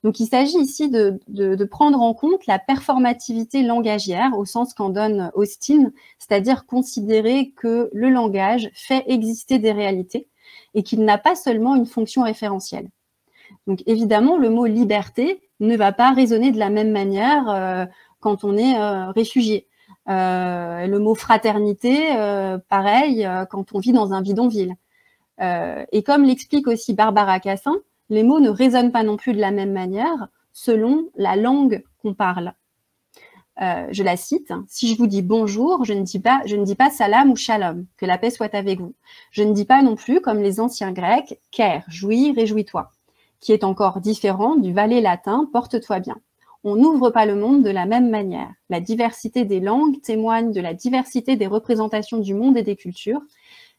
B: Donc, il s'agit ici de prendre en compte la performativité langagière, au sens qu'en donne Austin, c'est-à-dire considérer que le langage fait exister des réalités et qu'il n'a pas seulement une fonction référentielle. Donc, évidemment, le mot liberté ne va pas résonner de la même manière quand on est réfugié. Le mot fraternité, pareil, quand on vit dans un bidonville. Et comme l'explique aussi Barbara Cassin, les mots ne résonnent pas non plus de la même manière selon la langue qu'on parle. Je la cite, « Si je vous dis bonjour, je ne dis pas salam ou shalom, que la paix soit avec vous. Je ne dis pas non plus, comme les anciens grecs, ker, jouis, réjouis-toi, qui est encore différent du valet latin, porte-toi bien. On n'ouvre pas le monde de la même manière. La diversité des langues témoigne de la diversité des représentations du monde et des cultures.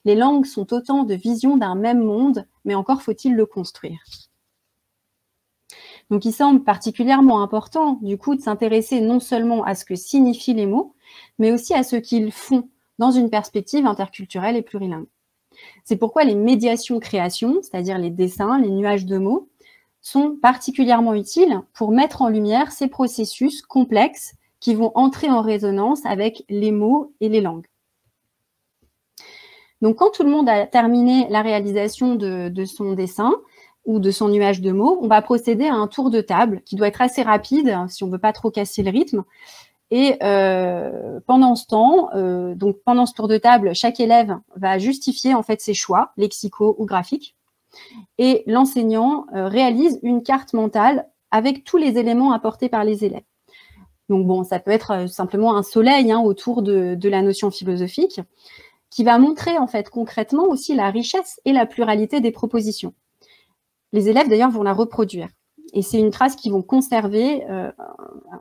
B: Les langues sont autant de visions d'un même monde, mais encore faut-il le construire. » Donc, il semble particulièrement important, du coup, de s'intéresser non seulement à ce que signifient les mots, mais aussi à ce qu'ils font dans une perspective interculturelle et plurilingue. C'est pourquoi les médiations-créations, c'est-à-dire les dessins, les nuages de mots, sont particulièrement utiles pour mettre en lumière ces processus complexes qui vont entrer en résonance avec les mots et les langues. Donc, quand tout le monde a terminé la réalisation de son dessin ou de son nuage de mots, on va procéder à un tour de table qui doit être assez rapide si on ne veut pas trop casser le rythme. Et pendant ce temps, donc pendant ce tour de table, chaque élève va justifier en fait ses choix, lexicaux ou graphiques. Et l'enseignant réalise une carte mentale avec tous les éléments apportés par les élèves. Donc bon, ça peut être simplement un soleil autour de la notion philosophique, qui va montrer en fait concrètement aussi la richesse et la pluralité des propositions. Les élèves d'ailleurs vont la reproduire. Et c'est une trace qu'ils vont conserver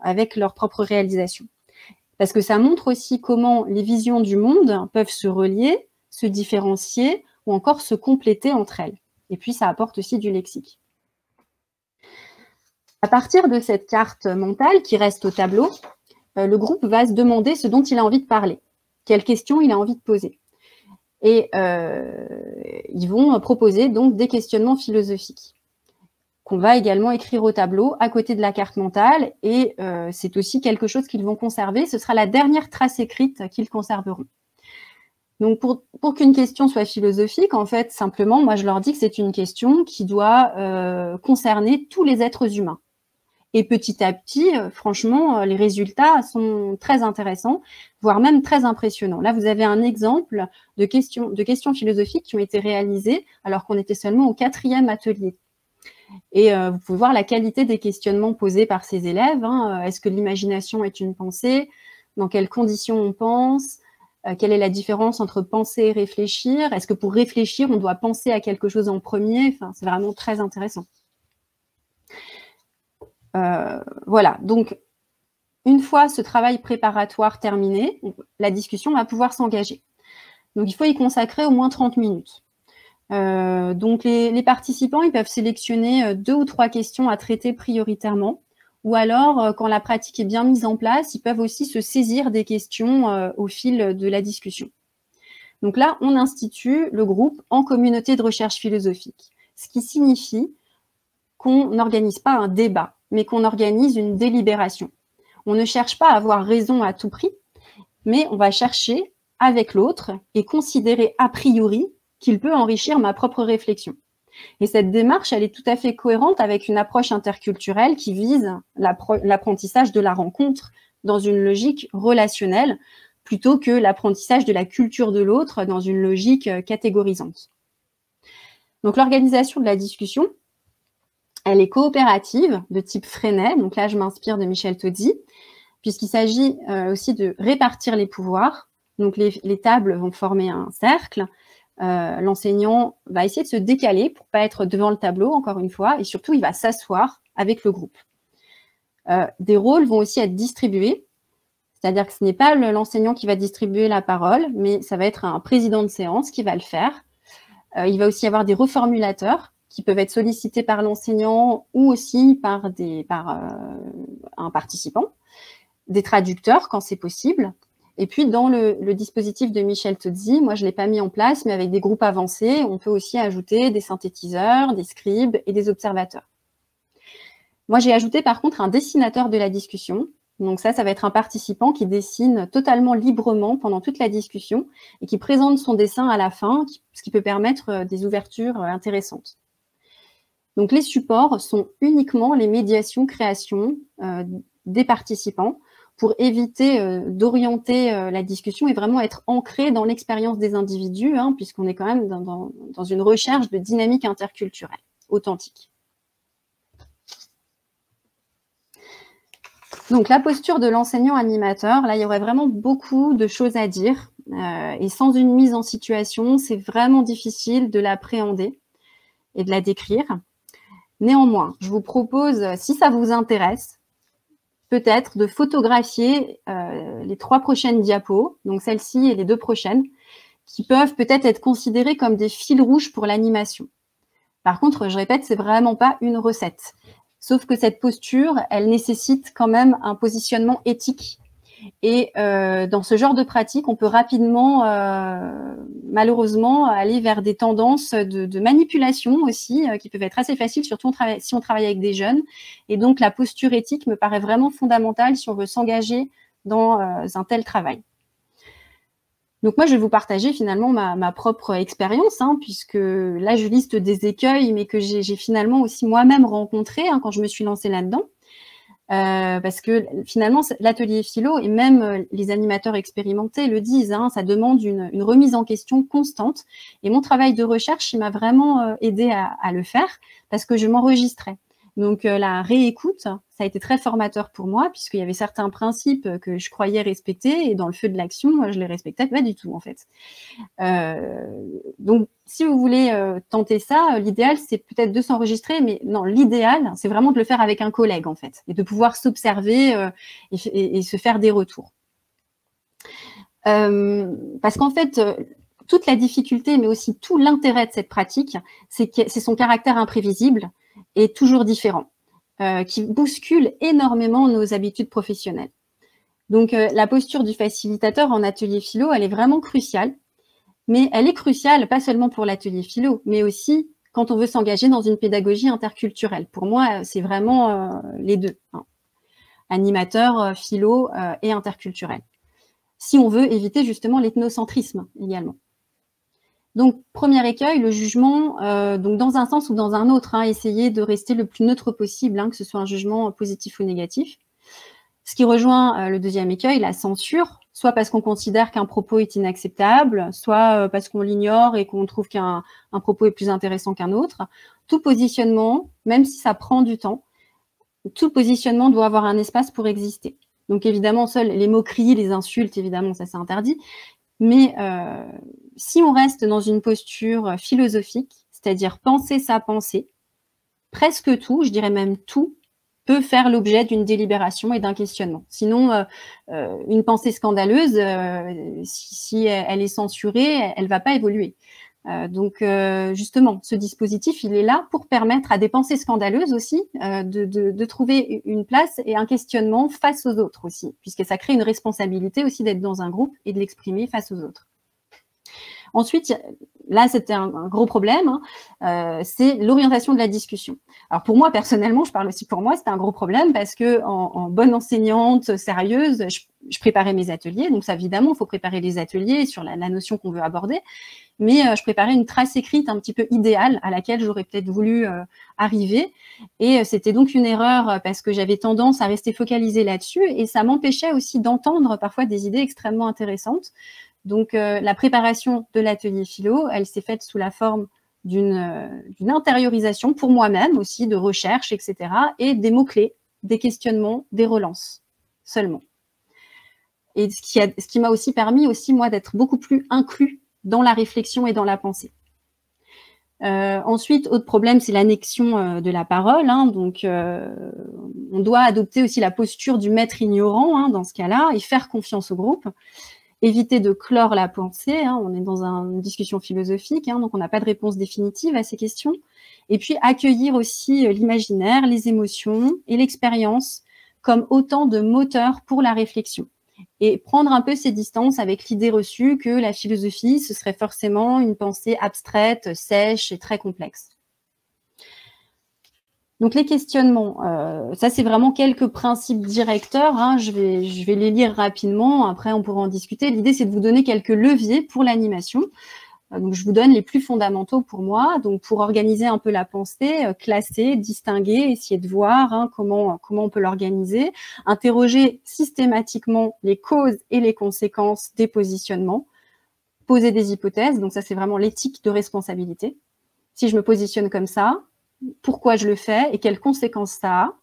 B: avec leur propre réalisation. Parce que ça montre aussi comment les visions du monde peuvent se relier, se différencier ou encore se compléter entre elles. Et puis ça apporte aussi du lexique. À partir de cette carte mentale qui reste au tableau, le groupe va se demander ce dont il a envie de parler, quelles questions il a envie de poser. Et ils vont proposer donc des questionnements philosophiques qu'on va également écrire au tableau à côté de la carte mentale, et c'est aussi quelque chose qu'ils vont conserver. Ce sera la dernière trace écrite qu'ils conserveront. Donc, pour qu'une question soit philosophique, en fait, simplement, moi, je leur dis que c'est une question qui doit concerner tous les êtres humains. Et petit à petit, franchement, les résultats sont très intéressants, voire même très impressionnants. Là, vous avez un exemple de questions philosophiques qui ont été réalisées alors qu'on était seulement au 4e atelier. Et vous pouvez voir la qualité des questionnements posés par ces élèves. Est-ce que l'imagination est une pensée? Dans quelles conditions on pense? Quelle est la différence entre penser et réfléchir? Est-ce que pour réfléchir, on doit penser à quelque chose en premier? Enfin, c'est vraiment très intéressant. Voilà, donc une fois ce travail préparatoire terminé, la discussion va pouvoir s'engager. Donc il faut y consacrer au moins 30 minutes. Donc les participants, ils peuvent sélectionner 2 ou 3 questions à traiter prioritairement, ou alors quand la pratique est bien mise en place, ils peuvent aussi se saisir des questions au fil de la discussion. Donc là, on institue le groupe en communauté de recherche philosophique, ce qui signifie qu'on n'organise pas un débat, mais qu'on organise une délibération. On ne cherche pas à avoir raison à tout prix, mais on va chercher avec l'autre et considérer a priori qu'il peut enrichir ma propre réflexion. Et cette démarche, elle est tout à fait cohérente avec une approche interculturelle qui vise l'apprentissage de la rencontre dans une logique relationnelle, plutôt que l'apprentissage de la culture de l'autre dans une logique catégorisante. Donc l'organisation de la discussion, elle est coopérative, de type Freinet. Donc là, je m'inspire de Michel Tozzi, puisqu'il s'agit aussi de répartir les pouvoirs. Donc les tables vont former un cercle. L'enseignant va essayer de se décaler pour ne pas être devant le tableau, encore une fois, et surtout, il va s'asseoir avec le groupe. Des rôles vont aussi être distribués, c'est-à-dire que ce n'est pas l'enseignant qui va distribuer la parole, mais ça va être un président de séance qui va le faire. Il va aussi y avoir des reformulateurs qui peuvent être sollicités par l'enseignant ou aussi par un participant, des traducteurs quand c'est possible. Et puis, dans le dispositif de Michel Tozzi, moi, je ne l'ai pas mis en place, mais avec des groupes avancés, on peut aussi ajouter des synthétiseurs, des scribes et des observateurs. Moi, j'ai ajouté par contre un dessinateur de la discussion. Donc ça va être un participant qui dessine totalement librement pendant toute la discussion et qui présente son dessin à la fin, ce qui peut permettre des ouvertures intéressantes. Donc les supports sont uniquement les médiations créations des participants pour éviter d'orienter la discussion et vraiment être ancré dans l'expérience des individus, hein, puisqu'on est quand même dans une recherche de dynamique interculturelle authentique. Donc, la posture de l'enseignant animateur, là, il y aurait vraiment beaucoup de choses à dire. Et sans une mise en situation, c'est vraiment difficile de l'appréhender et de la décrire. Néanmoins, je vous propose, si ça vous intéresse, peut-être de photographier les 3 prochaines diapos, donc celle-ci et les 2 prochaines, qui peuvent peut-être être considérées comme des fils rouges pour l'animation. Par contre, je répète, c'est vraiment pas une recette. Sauf que cette posture, elle nécessite quand même un positionnement éthique. Et dans ce genre de pratique, on peut rapidement, malheureusement, aller vers des tendances de manipulation aussi, qui peuvent être assez faciles, surtout si on travaille avec des jeunes. Et donc, la posture éthique me paraît vraiment fondamentale si on veut s'engager dans un tel travail. Donc moi, je vais vous partager finalement ma propre expérience, hein, puisque là, je liste des écueils, mais que j'ai finalement aussi moi-même rencontrés quand je me suis lancée là-dedans. Parce que finalement, l'atelier philo, et même les animateurs expérimentés le disent, hein, ça demande une remise en question constante. Et mon travail de recherche, il m'a vraiment aidé à le faire, parce que je m'enregistrais. Donc la réécoute, ça a été très formateur pour moi, puisqu'il y avait certains principes que je croyais respecter, et dans le feu de l'action, je les respectais pas du tout, en fait. Donc, si vous voulez tenter ça, l'idéal, c'est peut-être de s'enregistrer, mais non, l'idéal, c'est vraiment de le faire avec un collègue, en fait, et de pouvoir s'observer et se faire des retours. Parce qu'en fait, toute la difficulté, mais aussi tout l'intérêt de cette pratique, c'est son caractère imprévisible et toujours différent, qui bouscule énormément nos habitudes professionnelles. Donc, la posture du facilitateur en atelier philo, elle est vraiment cruciale. Mais elle est cruciale, pas seulement pour l'atelier philo, mais aussi quand on veut s'engager dans une pédagogie interculturelle. Pour moi, c'est vraiment les deux, hein. Animateur, philo et interculturel. Si on veut éviter justement l'ethnocentrisme également. Donc, premier écueil, le jugement, donc dans un sens ou dans un autre, hein, essayer de rester le plus neutre possible, hein, que ce soit un jugement positif ou négatif. Ce qui rejoint le deuxième écueil, la censure, soit parce qu'on considère qu'un propos est inacceptable, soit parce qu'on l'ignore et qu'on trouve qu'un propos est plus intéressant qu'un autre. Tout positionnement, même si ça prend du temps, tout positionnement doit avoir un espace pour exister. Donc évidemment, seuls les moqueries, les insultes, évidemment, ça c'est interdit. Mais si on reste dans une posture philosophique, c'est-à-dire penser sa pensée, presque tout, je dirais même tout, peut faire l'objet d'une délibération et d'un questionnement. Sinon, une pensée scandaleuse, si elle est censurée, elle ne va pas évoluer. Donc, justement, ce dispositif, il est là pour permettre à des pensées scandaleuses aussi de trouver une place et un questionnement face aux autres aussi, puisque ça crée une responsabilité aussi d'être dans un groupe et de l'exprimer face aux autres. Ensuite, là, c'était un gros problème, hein, c'est l'orientation de la discussion. Alors pour moi, personnellement, je parle aussi pour moi, c'était un gros problème parce que en bonne enseignante sérieuse, je préparais mes ateliers. Donc ça, évidemment, il faut préparer les ateliers sur la notion qu'on veut aborder. Mais je préparais une trace écrite un petit peu idéale à laquelle j'aurais peut-être voulu arriver. Et c'était donc une erreur parce que j'avais tendance à rester focalisée là-dessus et ça m'empêchait aussi d'entendre parfois des idées extrêmement intéressantes. Donc, la préparation de l'atelier philo, elle s'est faite sous la forme d'une intériorisation pour moi-même aussi, de recherche, etc. et des mots-clés, des questionnements, des relances seulement. Et ce qui m'a aussi permis, moi, d'être beaucoup plus inclus dans la réflexion et dans la pensée. Ensuite, autre problème, c'est l'annexion de la parole, hein, donc on doit adopter aussi la posture du maître ignorant, hein, dans ce cas-là, et faire confiance au groupe. Éviter de clore la pensée, hein, on est dans une discussion philosophique, hein, donc on n'a pas de réponse définitive à ces questions. Et puis accueillir aussi l'imaginaire, les émotions et l'expérience comme autant de moteurs pour la réflexion. Et prendre un peu ses distances avec l'idée reçue que la philosophie, ce serait forcément une pensée abstraite, sèche et très complexe. Donc les questionnements, ça c'est vraiment quelques principes directeurs, hein. Je vais les lire rapidement, après on pourra en discuter. L'idée c'est de vous donner quelques leviers pour l'animation. Donc je vous donne les plus fondamentaux pour moi. Donc pour organiser un peu la pensée, classer, distinguer, essayer de voir, hein, comment on peut l'organiser, interroger systématiquement les causes et les conséquences des positionnements, poser des hypothèses. Donc ça c'est vraiment l'éthique de responsabilité. Si je me positionne comme ça, pourquoi je le fais et quelles conséquences ça a.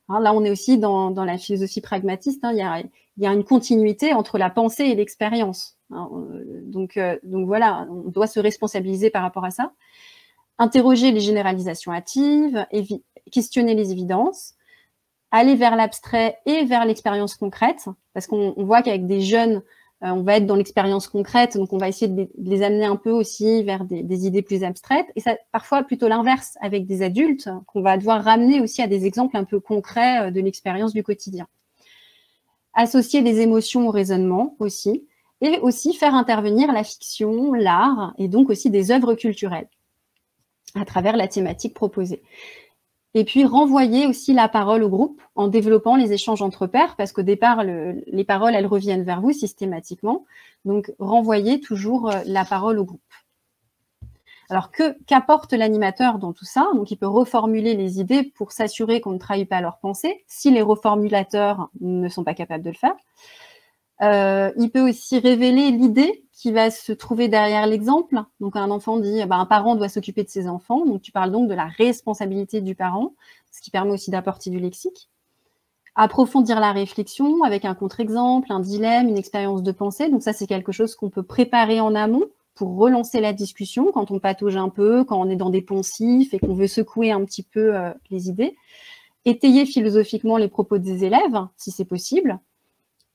B: Hein, là, on est aussi dans la philosophie pragmatiste. Hein, il y a une continuité entre la pensée et l'expérience. Hein, donc voilà, on doit se responsabiliser par rapport à ça. Interroger les généralisations hâtives, questionner les évidences, aller vers l'abstrait et vers l'expérience concrète, parce qu'on voit qu'avec des jeunes, on va être dans l'expérience concrète, donc on va essayer de les amener un peu aussi vers des idées plus abstraites, et ça, parfois plutôt l'inverse avec des adultes, qu'on va devoir ramener aussi à des exemples un peu concrets de l'expérience du quotidien. Associer les émotions au raisonnement aussi, et aussi faire intervenir la fiction, l'art, et donc aussi des œuvres culturelles à travers la thématique proposée. Et puis, renvoyer aussi la parole au groupe en développant les échanges entre pairs, parce qu'au départ, les paroles, elles reviennent vers vous systématiquement. Donc, renvoyer toujours la parole au groupe. Alors, qu'apporte l'animateur dans tout ça? Donc, il peut reformuler les idées pour s'assurer qu'on ne trahit pas leurs pensées, si les reformulateurs ne sont pas capables de le faire. Il peut aussi révéler l'idée qui va se trouver derrière l'exemple. Donc, un enfant dit, un parent doit s'occuper de ses enfants. Donc, tu parles donc de la responsabilité du parent, ce qui permet aussi d'apporter du lexique. Approfondir la réflexion avec un contre-exemple, un dilemme, une expérience de pensée. Donc, ça, c'est quelque chose qu'on peut préparer en amont pour relancer la discussion quand on patauge un peu, quand on est dans des poncifs et qu'on veut secouer un petit peu les idées. Étayer philosophiquement les propos des élèves, si c'est possible.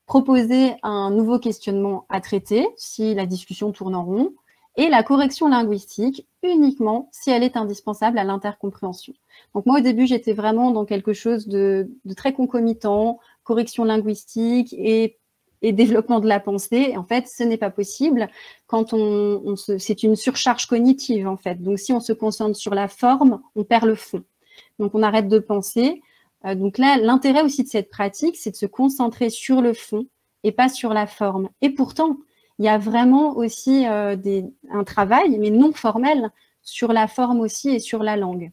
B: Proposer un nouveau questionnement à traiter si la discussion tourne en rond, et la correction linguistique uniquement si elle est indispensable à l'intercompréhension. Donc moi, au début, j'étais vraiment dans quelque chose de très concomitant, correction linguistique et développement de la pensée. Et en fait, ce n'est pas possible quand c'est une surcharge cognitive, en fait. Donc si on se concentre sur la forme, on perd le fond. Donc on arrête de penser. Donc là, l'intérêt aussi de cette pratique, c'est de se concentrer sur le fond et pas sur la forme. Et pourtant, il y a vraiment aussi un travail, mais non formel, sur la forme aussi et sur la langue.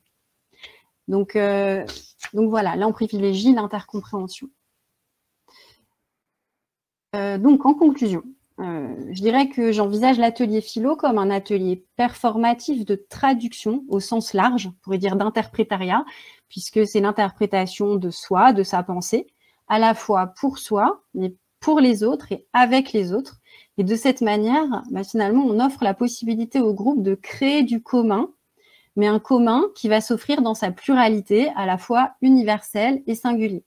B: Donc voilà, là, on privilégie l'intercompréhension. Donc, en conclusion, je dirais que j'envisage l'atelier philo comme un atelier performatif de traduction au sens large, on pourrait dire d'interprétariat, puisque c'est l'interprétation de soi, de sa pensée, à la fois pour soi, mais pour les autres et avec les autres. Et de cette manière, finalement, on offre la possibilité au groupe de créer du commun, mais un commun qui va s'offrir dans sa pluralité, à la fois universelle et singulier.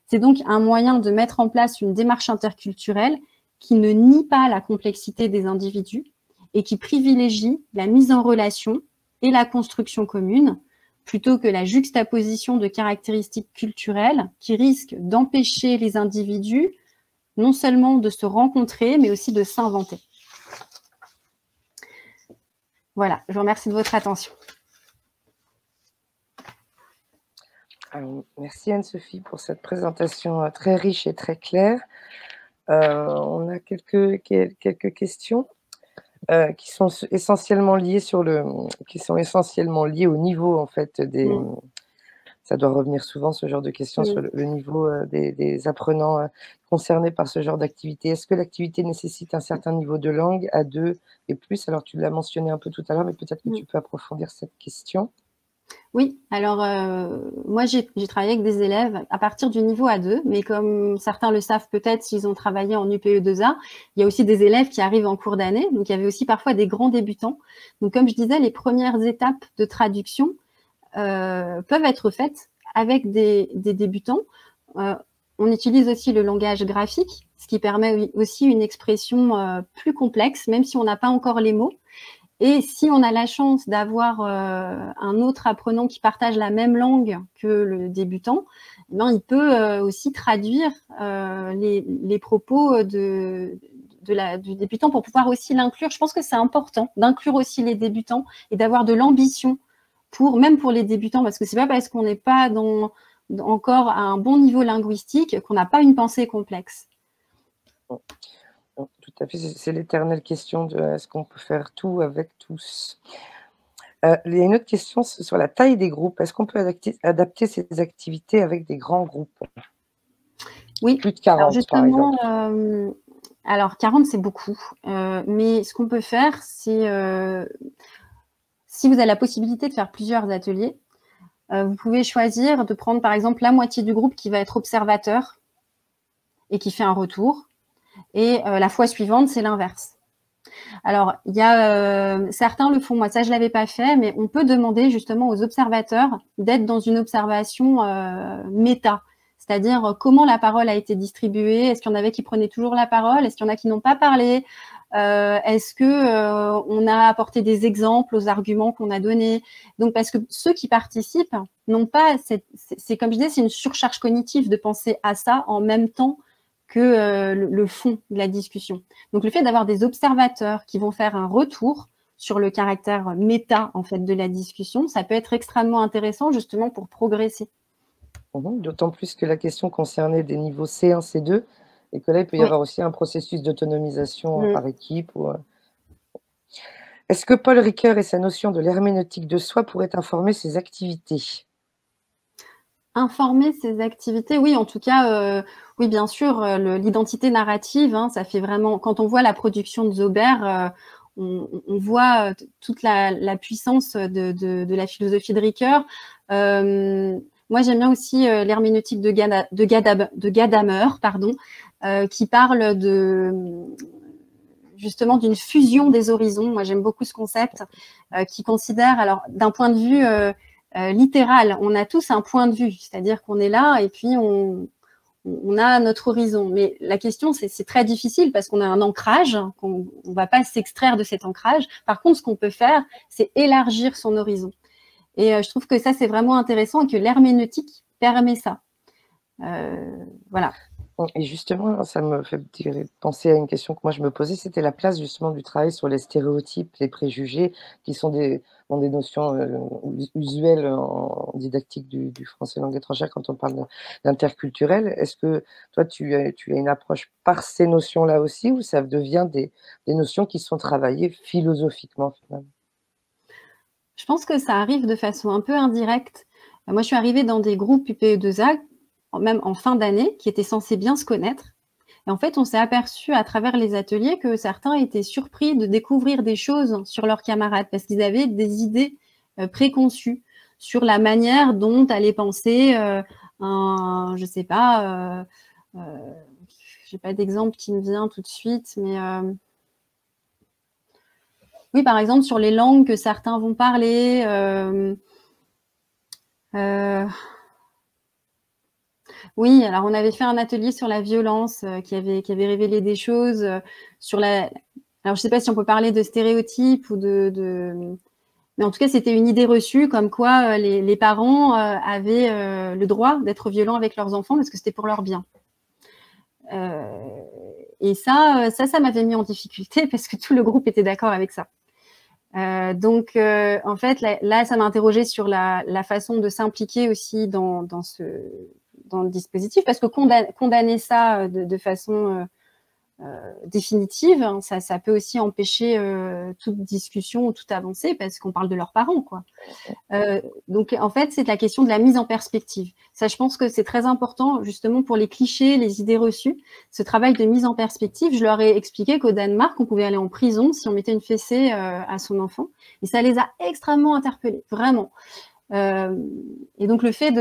B: C'est donc un moyen de mettre en place une démarche interculturelle qui ne nie pas la complexité des individus et qui privilégie la mise en relation et la construction commune, plutôt que la juxtaposition de caractéristiques culturelles qui risquent d'empêcher les individus non seulement de se rencontrer, mais aussi de s'inventer. Voilà, je vous remercie de votre attention.
A: Merci Anne-Sophie pour cette présentation très riche et très claire. On a quelques questions qui sont essentiellement liées au niveau en fait des. Ça doit revenir souvent ce genre de questions sur le niveau des apprenants concernés par ce genre d'activité. Est-ce que l'activité nécessite un certain niveau de langue, A2 et plus? Alors tu l'as mentionné un peu tout à l'heure, mais peut-être que tu peux approfondir cette question.
B: Oui, alors moi j'ai travaillé avec des élèves à partir du niveau A2, mais comme certains le savent peut-être s'ils ont travaillé en UPE2A, il y a aussi des élèves qui arrivent en cours d'année, donc il y avait aussi parfois des grands débutants. Donc comme je disais, les premières étapes de traduction peuvent être faites avec des débutants. On utilise aussi le langage graphique, ce qui permet aussi une expression plus complexe, même si on n'a pas encore les mots. Et si on a la chance d'avoir un autre apprenant qui partage la même langue que le débutant, il peut aussi traduire les propos du débutant pour pouvoir aussi l'inclure. Je pense que c'est important d'inclure aussi les débutants et d'avoir de l'ambition même pour les débutants, parce que c'est pas parce qu'on n'est pas encore à un bon niveau linguistique qu'on n'a pas une pensée complexe.
A: Tout à fait, c'est l'éternelle question de est-ce qu'on peut faire tout avec tous? Il y a une autre question sur la taille des groupes. Est-ce qu'on peut adapter ces activités avec des grands groupes?
B: Oui,
A: Plus de
B: alors
A: 40 par
B: justement,
A: exemple.
B: alors 40 c'est beaucoup, mais ce qu'on peut faire, c'est si vous avez la possibilité de faire plusieurs ateliers, vous pouvez choisir de prendre par exemple la moitié du groupe qui va être observateur et qui fait un retour, et la fois suivante, c'est l'inverse. Alors, il y a certains le font, moi ça je l'avais pas fait, mais on peut demander justement aux observateurs d'être dans une observation méta, c'est-à-dire comment la parole a été distribuée, est-ce qu'il y en avait qui prenaient toujours la parole, est-ce qu'il y en a qui n'ont pas parlé, est-ce que on a apporté des exemples aux arguments qu'on a donnés. Donc parce que ceux qui participent n'ont pas c'est comme je disais, c'est une surcharge cognitive de penser à ça en même temps que le fond de la discussion. Donc le fait d'avoir des observateurs qui vont faire un retour sur le caractère méta en fait de la discussion, ça peut être extrêmement intéressant justement pour progresser.
A: D'autant plus que la question concernait des niveaux C1, C2 et que là, il peut y
B: Oui.
A: avoir aussi un processus d'autonomisation par
B: Mmh.
A: équipe ou. Est-ce que Paul Ricoeur et sa notion de l'herméneutique de soi pourraient informer ses activités?
B: Informer ses activités, oui, en tout cas, oui, bien sûr, l'identité narrative, hein, ça fait vraiment quand on voit la production de Zauber, on voit toute la puissance de la philosophie de Ricoeur. Moi, j'aime bien aussi l'herméneutique de Gadamer, pardon, qui parle justement d'une fusion des horizons. Moi, j'aime beaucoup ce concept qui considère, alors d'un point de vue littéral, on a tous un point de vue, c'est-à-dire qu'on est là et puis on a notre horizon. Mais la question, c'est très difficile parce qu'on a un ancrage, qu'on ne va pas s'extraire de cet ancrage. Par contre, ce qu'on peut faire, c'est élargir son horizon. Et je trouve que ça, c'est vraiment intéressant et que l'herméneutique permet ça. Voilà.
A: Et justement, ça me fait penser à une question que moi je me posais, c'était la place justement du travail sur les stéréotypes, les préjugés, qui sont des notions usuelles en didactique du français langue étrangère quand on parle d'interculturel. Est-ce que toi, tu as une approche par ces notions-là aussi, ou ça devient des notions qui sont travaillées philosophiquement finalement?
B: Je pense que ça arrive de façon un peu indirecte. Moi, je suis arrivée dans des groupes UPE2A, même en fin d'année, qui étaient censés bien se connaître. Et en fait, on s'est aperçu à travers les ateliers que certains étaient surpris de découvrir des choses sur leurs camarades parce qu'ils avaient des idées préconçues sur la manière dont allait penser je sais pas, j'ai pas d'exemple qui me vient tout de suite, mais oui, par exemple, sur les langues que certains vont parler. Oui, alors on avait fait un atelier sur la violence qui avait révélé des choses sur la. Alors je ne sais pas si on peut parler de stéréotypes ou mais en tout cas c'était une idée reçue comme quoi les parents avaient le droit d'être violents avec leurs enfants parce que c'était pour leur bien. Et ça m'avait mis en difficulté parce que tout le groupe était d'accord avec ça. Donc en fait là ça m'a interrogée sur la façon de s'impliquer aussi dans le dispositif, parce que condamner ça de façon définitive, hein, ça peut aussi empêcher toute discussion ou toute avancée, parce qu'on parle de leurs parents, quoi. Donc, en fait, c'est la question de la mise en perspective. Ça, je pense que c'est très important, justement, pour les clichés, les idées reçues. Ce travail de mise en perspective, je leur ai expliqué qu'au Danemark, on pouvait aller en prison si on mettait une fessée à son enfant. Et ça les a extrêmement interpellés, vraiment. Et donc, le fait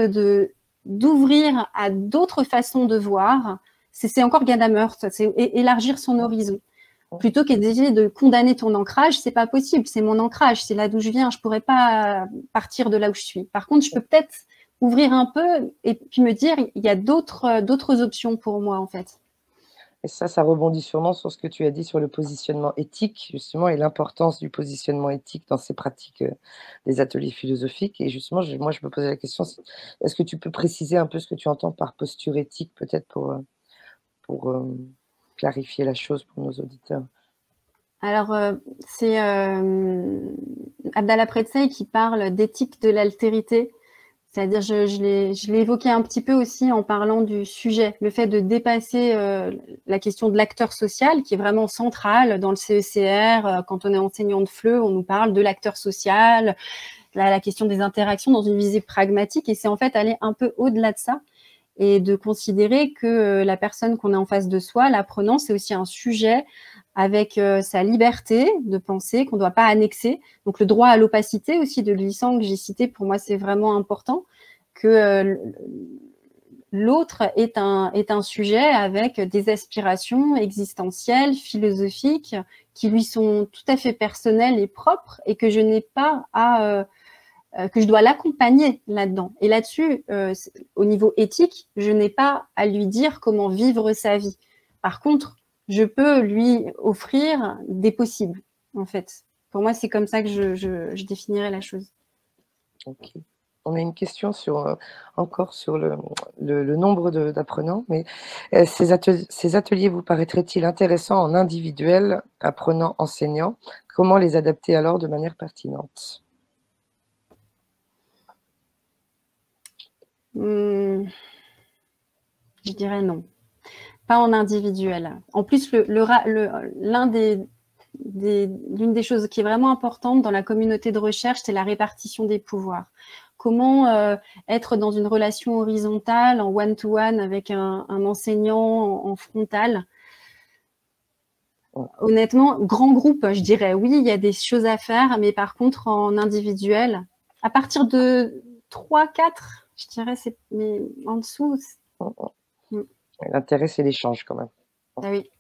B: d'ouvrir à d'autres façons de voir, c'est encore Gadamer, c'est élargir son horizon. Plutôt que d'essayer de condamner ton ancrage, c'est pas possible, c'est mon ancrage, c'est là d'où je viens, je pourrais pas partir de là où je suis. Par contre, je peux peut-être ouvrir un peu et puis me dire, il y a d'autres options pour moi, en fait.
A: Et ça rebondit sûrement sur ce que tu as dit sur le positionnement éthique, justement, et l'importance du positionnement éthique dans ces pratiques, des ateliers philosophiques. Et justement, moi, je me posais la question, est-ce que tu peux préciser un peu ce que tu entends par posture éthique, peut-être pour clarifier la chose pour nos auditeurs?
B: Alors, c'est Abdallah Pretsey qui parle d'éthique de l'altérité. C'est-à-dire, je l'ai évoqué un petit peu aussi en parlant du sujet, le fait de dépasser la question de l'acteur social, qui est vraiment centrale dans le CECR. Quand on est enseignant de FLE, on nous parle de l'acteur social, la question des interactions dans une visée pragmatique, et c'est en fait aller un peu au-delà de ça, et de considérer que la personne qu'on a en face de soi, l'apprenant, c'est aussi un sujet avec sa liberté de penser, qu'on ne doit pas annexer. Donc le droit à l'opacité aussi de Glissant que j'ai cité, pour moi c'est vraiment important, que l'autre est un sujet avec des aspirations existentielles, philosophiques, qui lui sont tout à fait personnelles et propres, et que je n'ai pas à... que je dois l'accompagner là-dedans. Et là-dessus, au niveau éthique, je n'ai pas à lui dire comment vivre sa vie. Par contre, je peux lui offrir des possibles, en fait. Pour moi, c'est comme ça que je définirais la chose.
A: Ok. On a une question encore sur le nombre d'apprenants, mais ces ateliers vous paraîtraient-ils intéressants en individuel, apprenant-enseignant? Comment les adapter alors de manière pertinente?
B: Je dirais non. Pas en individuel. En plus, l'une des choses qui est vraiment importante dans la communauté de recherche, c'est la répartition des pouvoirs. Comment être dans une relation horizontale, en one-to-one, avec un enseignant en frontal. Honnêtement, grand groupe, je dirais oui, il y a des choses à faire, mais par contre, en individuel, à partir de 3, 4, je dirais, mais en dessous...
A: L'intérêt, c'est l'échange quand même.
B: Ah oui.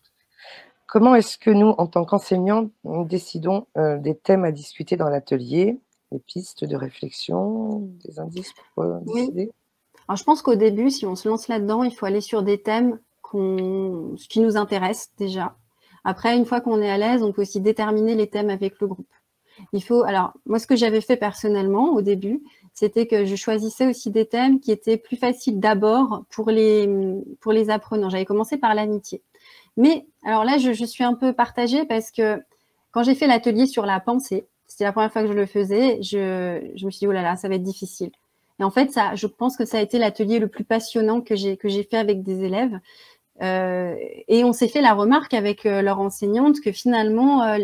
A: Comment est-ce que nous, en tant qu'enseignants, nous décidons des thèmes à discuter dans l'atelier, des pistes de réflexion, des indices pour décider?
B: Alors, je pense qu'au début, si on se lance là-dedans, il faut aller sur des thèmes qui nous intéressent déjà. Après, une fois qu'on est à l'aise, on peut aussi déterminer les thèmes avec le groupe. Alors, moi, ce que j'avais fait personnellement au début, c'était que je choisissais aussi des thèmes qui étaient plus faciles d'abord pour les apprenants. J'avais commencé par l'amitié. Mais alors là, je suis un peu partagée parce que quand j'ai fait l'atelier sur la pensée, c'était la première fois que je le faisais, je me suis dit, oh là là, ça va être difficile. Et en fait, je pense que ça a été l'atelier le plus passionnant que j'ai fait avec des élèves. Et on s'est fait la remarque avec leur enseignante que finalement,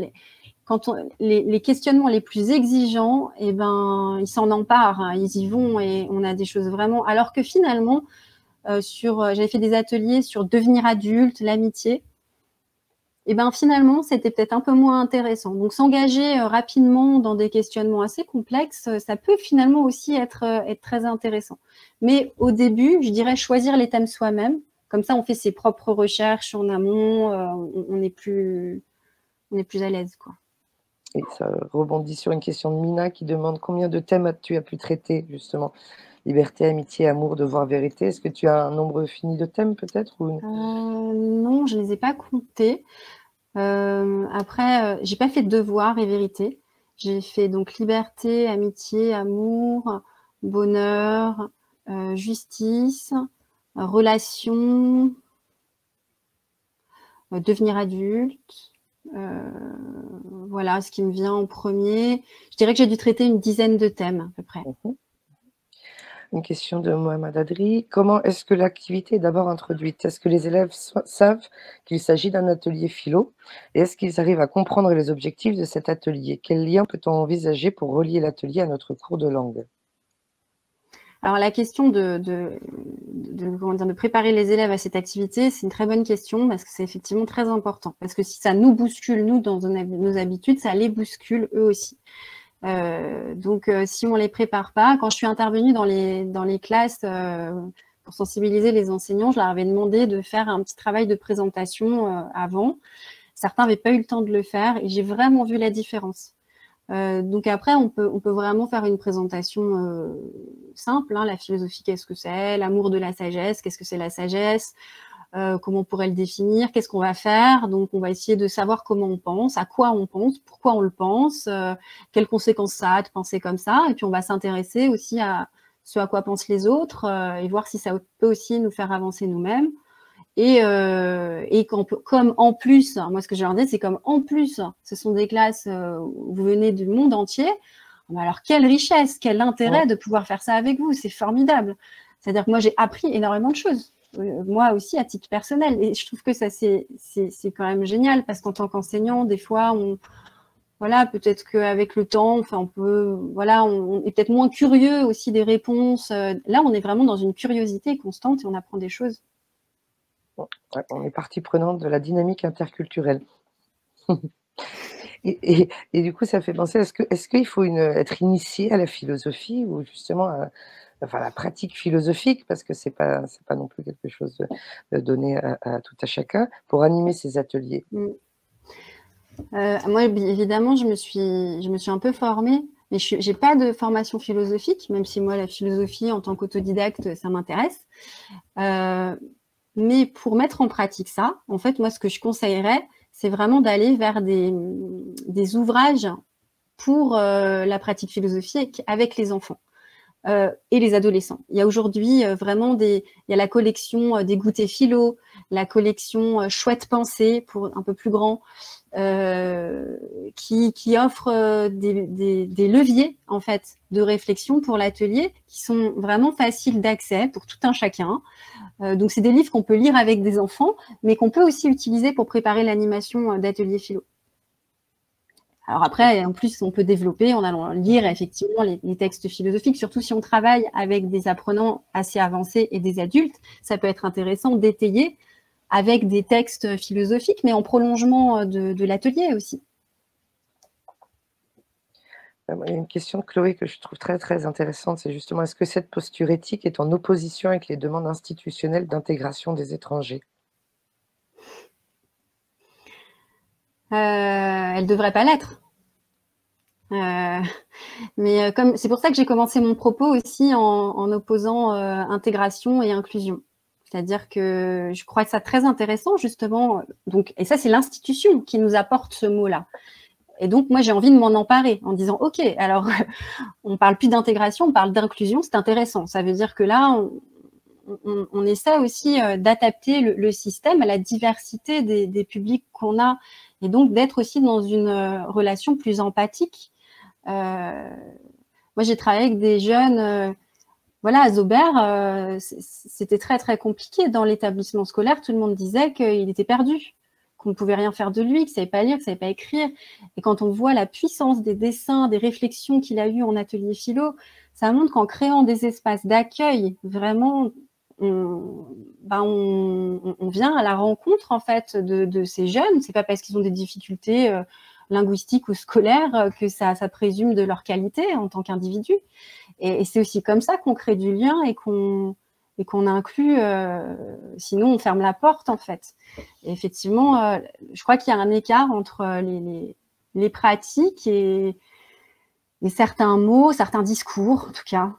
B: quand les questionnements les plus exigeants, eh ben, ils s'en emparent, hein, ils y vont, et on a des choses vraiment... Alors que finalement, j'avais fait des ateliers sur devenir adulte, l'amitié, et ben finalement, c'était peut-être un peu moins intéressant. Donc, s'engager rapidement dans des questionnements assez complexes, ça peut finalement aussi être très intéressant. Mais au début, je dirais choisir les thèmes soi-même. Comme ça, on fait ses propres recherches en amont, on est plus à l'aise, quoi.
A: Et ça rebondit sur une question de Mina qui demande combien de thèmes tu as pu traiter, justement? Liberté, amitié, amour, devoir, vérité. Est-ce que tu as un nombre fini de thèmes peut-être
B: Non, je ne les ai pas comptés. Après, j'ai pas fait devoir et vérité. J'ai fait donc liberté, amitié, amour, bonheur, justice, relation, devenir adulte. Voilà ce qui me vient en premier. Je dirais que j'ai dû traiter une dizaine de thèmes à peu près.
A: Une question de Mohamed Adri. Comment est-ce que l'activité est d'abord introduite? Est-ce que les élèves savent qu'il s'agit d'un atelier philo? Et est-ce qu'ils arrivent à comprendre les objectifs de cet atelier? Quel lien peut-on envisager pour relier l'atelier à notre cours de langue?
B: Alors, la question de préparer les élèves à cette activité, c'est une très bonne question parce que c'est effectivement très important. Parce que si ça nous bouscule, nous, dans nos habitudes, ça les bouscule eux aussi. Donc, si on ne les prépare pas, quand je suis intervenue dans les classes pour sensibiliser les enseignants, je leur avais demandé de faire un petit travail de présentation avant. Certains n'avaient pas eu le temps de le faire et j'ai vraiment vu la différence. Donc après, on peut vraiment faire une présentation simple, hein, la philosophie, qu'est-ce que c'est, l'amour de la sagesse, qu'est-ce que c'est la sagesse, comment on pourrait le définir, qu'est-ce qu'on va faire. Donc on va essayer de savoir comment on pense, à quoi on pense, pourquoi on le pense, quelles conséquences ça a de penser comme ça, et puis on va s'intéresser aussi à ce à quoi pensent les autres et voir si ça peut aussi nous faire avancer nous-mêmes. Et comme en plus, moi ce que je leur dis, c'est comme en plus, ce sont des classes où vous venez du monde entier, alors quelle richesse, quel intérêt de pouvoir faire ça avec vous, c'est formidable. C'est-à-dire que moi j'ai appris énormément de choses, moi aussi à titre personnel, et je trouve que ça c'est quand même génial, parce qu'en tant qu'enseignant, des fois voilà, peut-être qu'avec le temps, enfin, on est peut-être moins curieux aussi des réponses. Là, on est vraiment dans une curiosité constante et on apprend des choses.
A: Ouais, on est partie prenante de la dynamique interculturelle. Et du coup, ça fait penser, est-ce qu'il faut être initié à la philosophie ou justement à la pratique philosophique, parce que c'est pas non plus quelque chose de donné à tout à chacun, pour animer ces ateliers?
B: Moi, évidemment, je me suis un peu formée, mais j'ai pas de formation philosophique, même si moi, la philosophie, en tant qu'autodidacte, ça m'intéresse. Mais pour mettre en pratique ça, en fait, moi, ce que je conseillerais, c'est vraiment d'aller vers des ouvrages pour la pratique philosophique avec les enfants. Et les adolescents. Il y a aujourd'hui vraiment il y a la collection des goûters philo, la collection Chouette pensée pour un peu plus grand, qui offre des leviers en fait de réflexion pour l'atelier qui sont vraiment faciles d'accès pour tout un chacun. Donc c'est des livres qu'on peut lire avec des enfants, mais qu'on peut aussi utiliser pour préparer l'animation d'ateliers philo. Alors après, en plus, on peut développer en allant lire effectivement les textes philosophiques, surtout si on travaille avec des apprenants assez avancés et des adultes. Ça peut être intéressant d'étayer avec des textes philosophiques, mais en prolongement de l'atelier aussi.
A: Il y a une question de Chloé que je trouve très, très intéressante, c'est justement, est-ce que cette posture éthique est en opposition avec les demandes institutionnelles d'intégration des étrangers?
B: Elle ne devrait pas l'être. Mais c'est pour ça que j'ai commencé mon propos aussi en opposant intégration et inclusion. C'est-à-dire que je crois que c'est très intéressant justement. Donc, et ça, c'est l'institution qui nous apporte ce mot-là. Et donc, moi, j'ai envie de m'en emparer en disant, OK, alors, on ne parle plus d'intégration, on parle d'inclusion, c'est intéressant. Ça veut dire que là, on essaie aussi d'adapter le système à la diversité des publics qu'on a, et donc d'être aussi dans une relation plus empathique. Moi, j'ai travaillé avec des jeunes, voilà, à Zaubert, c'était très, très compliqué dans l'établissement scolaire. Tout le monde disait qu'il était perdu, qu'on ne pouvait rien faire de lui, qu'il ne savait pas lire, qu'il ne savait pas écrire. Et quand on voit la puissance des dessins, des réflexions qu'il a eues en atelier philo, ça montre qu'en créant des espaces d'accueil, vraiment, on vient à la rencontre en fait de ces jeunes. C'est pas parce qu'ils ont des difficultés linguistiques ou scolaires que ça présume de leur qualité en tant qu'individu. Et c'est aussi comme ça qu'on crée du lien et qu'on inclut, sinon on ferme la porte en fait. Et effectivement, je crois qu'il y a un écart entre les pratiques et certains mots, certains discours en tout cas.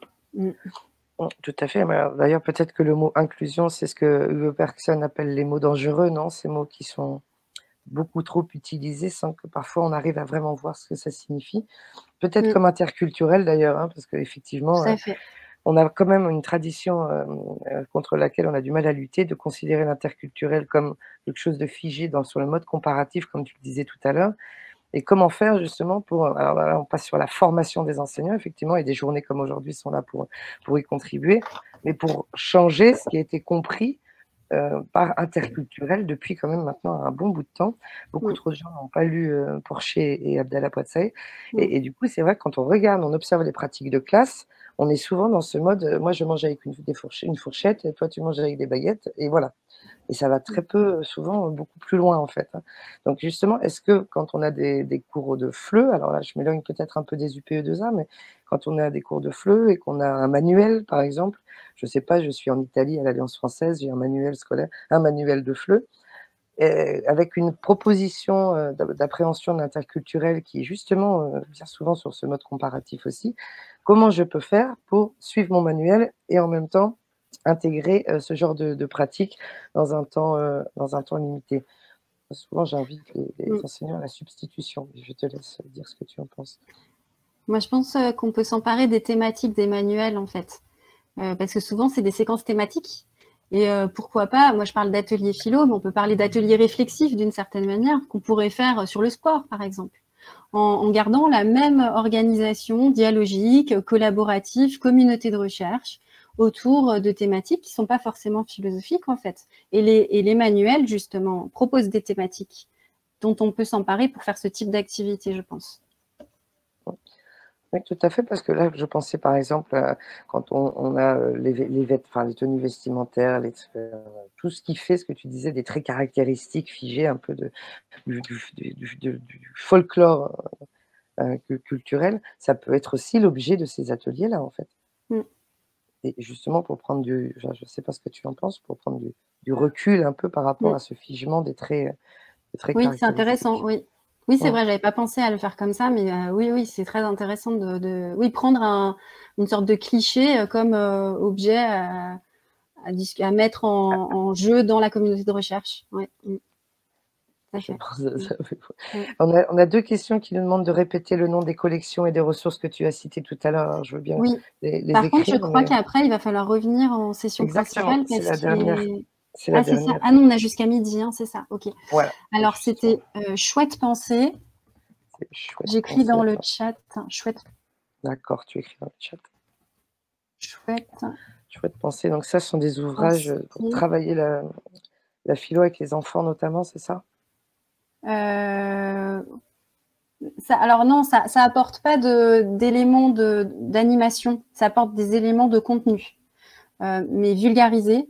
A: Tout à fait. D'ailleurs, peut-être que le mot inclusion, c'est ce que Hugo Bergson appelle les mots dangereux, non? Ces mots qui sont beaucoup trop utilisés sans que parfois on arrive à vraiment voir ce que ça signifie. Peut-être comme interculturel d'ailleurs, hein, parce qu'effectivement,
B: Tout à fait.
A: on a quand même une tradition contre laquelle on a du mal à lutter, de considérer l'interculturel comme quelque chose de figé sur le mode comparatif, comme tu le disais tout à l'heure. Et comment faire justement alors là, on passe sur la formation des enseignants, effectivement, et des journées comme aujourd'hui sont là pour y contribuer, mais pour changer ce qui a été compris par interculturel depuis quand même maintenant un bon bout de temps. Beaucoup trop de gens n'ont pas lu Porcher et Abdallah Poitsai. Et du coup, c'est vrai que quand on regarde, on observe les pratiques de classe, on est souvent dans ce mode, moi je mange avec une fourchette, et toi tu manges avec des baguettes, et voilà. Et ça va très peu, souvent, beaucoup plus loin, en fait, hein. Donc justement, est-ce que quand on a des cours de FLE, alors là, je m'éloigne peut-être un peu des UPE2A, mais quand on a des cours de FLE et qu'on a un manuel, par exemple, je sais pas, je suis en Italie à l'Alliance française, j'ai un manuel scolaire, un manuel de FLE, avec une proposition, d'appréhension de l'interculturel qui justement, vient souvent sur ce mode comparatif aussi. Comment je peux faire pour suivre mon manuel et en même temps intégrer, ce genre de pratique dans un temps limité? Souvent, j'invite les enseignants à la substitution. Je te laisse dire ce que tu en penses.
B: Moi, je pense qu'on peut s'emparer des thématiques des manuels, en fait. Parce que souvent, c'est des séquences thématiques. Et pourquoi pas, moi je parle d'atelier philo, mais on peut parler d'atelier réflexif d'une certaine manière, qu'on pourrait faire sur le sport, par exemple, en gardant la même organisation dialogique, collaborative, communauté de recherche, autour de thématiques qui ne sont pas forcément philosophiques, en fait. Et les manuels, justement, proposent des thématiques dont on peut s'emparer pour faire ce type d'activité, je pense.
A: Oui, tout à fait, parce que là, je pensais par exemple, quand on a, les tenues vestimentaires, tout ce qui fait, ce que tu disais, des traits caractéristiques figés un peu du folklore, culturel, ça peut être aussi l'objet de ces ateliers-là, en fait.
B: Mmh.
A: Et justement pour prendre enfin, je sais pas ce que tu en penses, pour prendre du recul un peu par rapport
B: Mmh.
A: à ce figement des traits
B: Oui, c'est intéressant,
A: caractéristiques.
B: oui. Oui, c'est
A: Mmh.
B: vrai, j'avais pas pensé à le faire comme ça, mais oui, oui, c'est très intéressant oui, prendre une sorte de cliché comme objet à mettre en jeu dans la communauté de recherche. Ouais, tout à
A: Je
B: fait.
A: pense que ça fait
B: Mmh.
A: on a 2 questions qui nous demandent de répéter le nom des collections et des ressources que tu as citées tout à l'heure. Alors je veux bien
B: Oui.
A: les
B: Par contre, je
A: écrire,
B: crois
A: mais
B: qu'après, il va falloir revenir en session
A: exactement,
B: principale
A: c'est
B: parce
A: la
B: qu'il
A: dernière,
B: est
A: c'est la
B: ah, c'est ça?
A: dernière.
B: Ah non, on a jusqu'à midi, hein, c'est ça, OK.
A: Voilà,
B: Alors
A: justement,
B: c'était, chouette pensée.
A: c'est chouette
B: J'écris
A: pensée,
B: dans le
A: attends.
B: chat, chouette
A: D'accord, tu écris dans le chat.
B: chouette
A: Chouette pensée, donc ça, ce sont des ouvrages, pour
B: pensée.
A: travailler la philo avec les enfants notamment, c'est ça?
B: Heu alors non, ça apporte pas d'éléments d'animation, ça apporte des éléments de contenu, mais vulgarisés,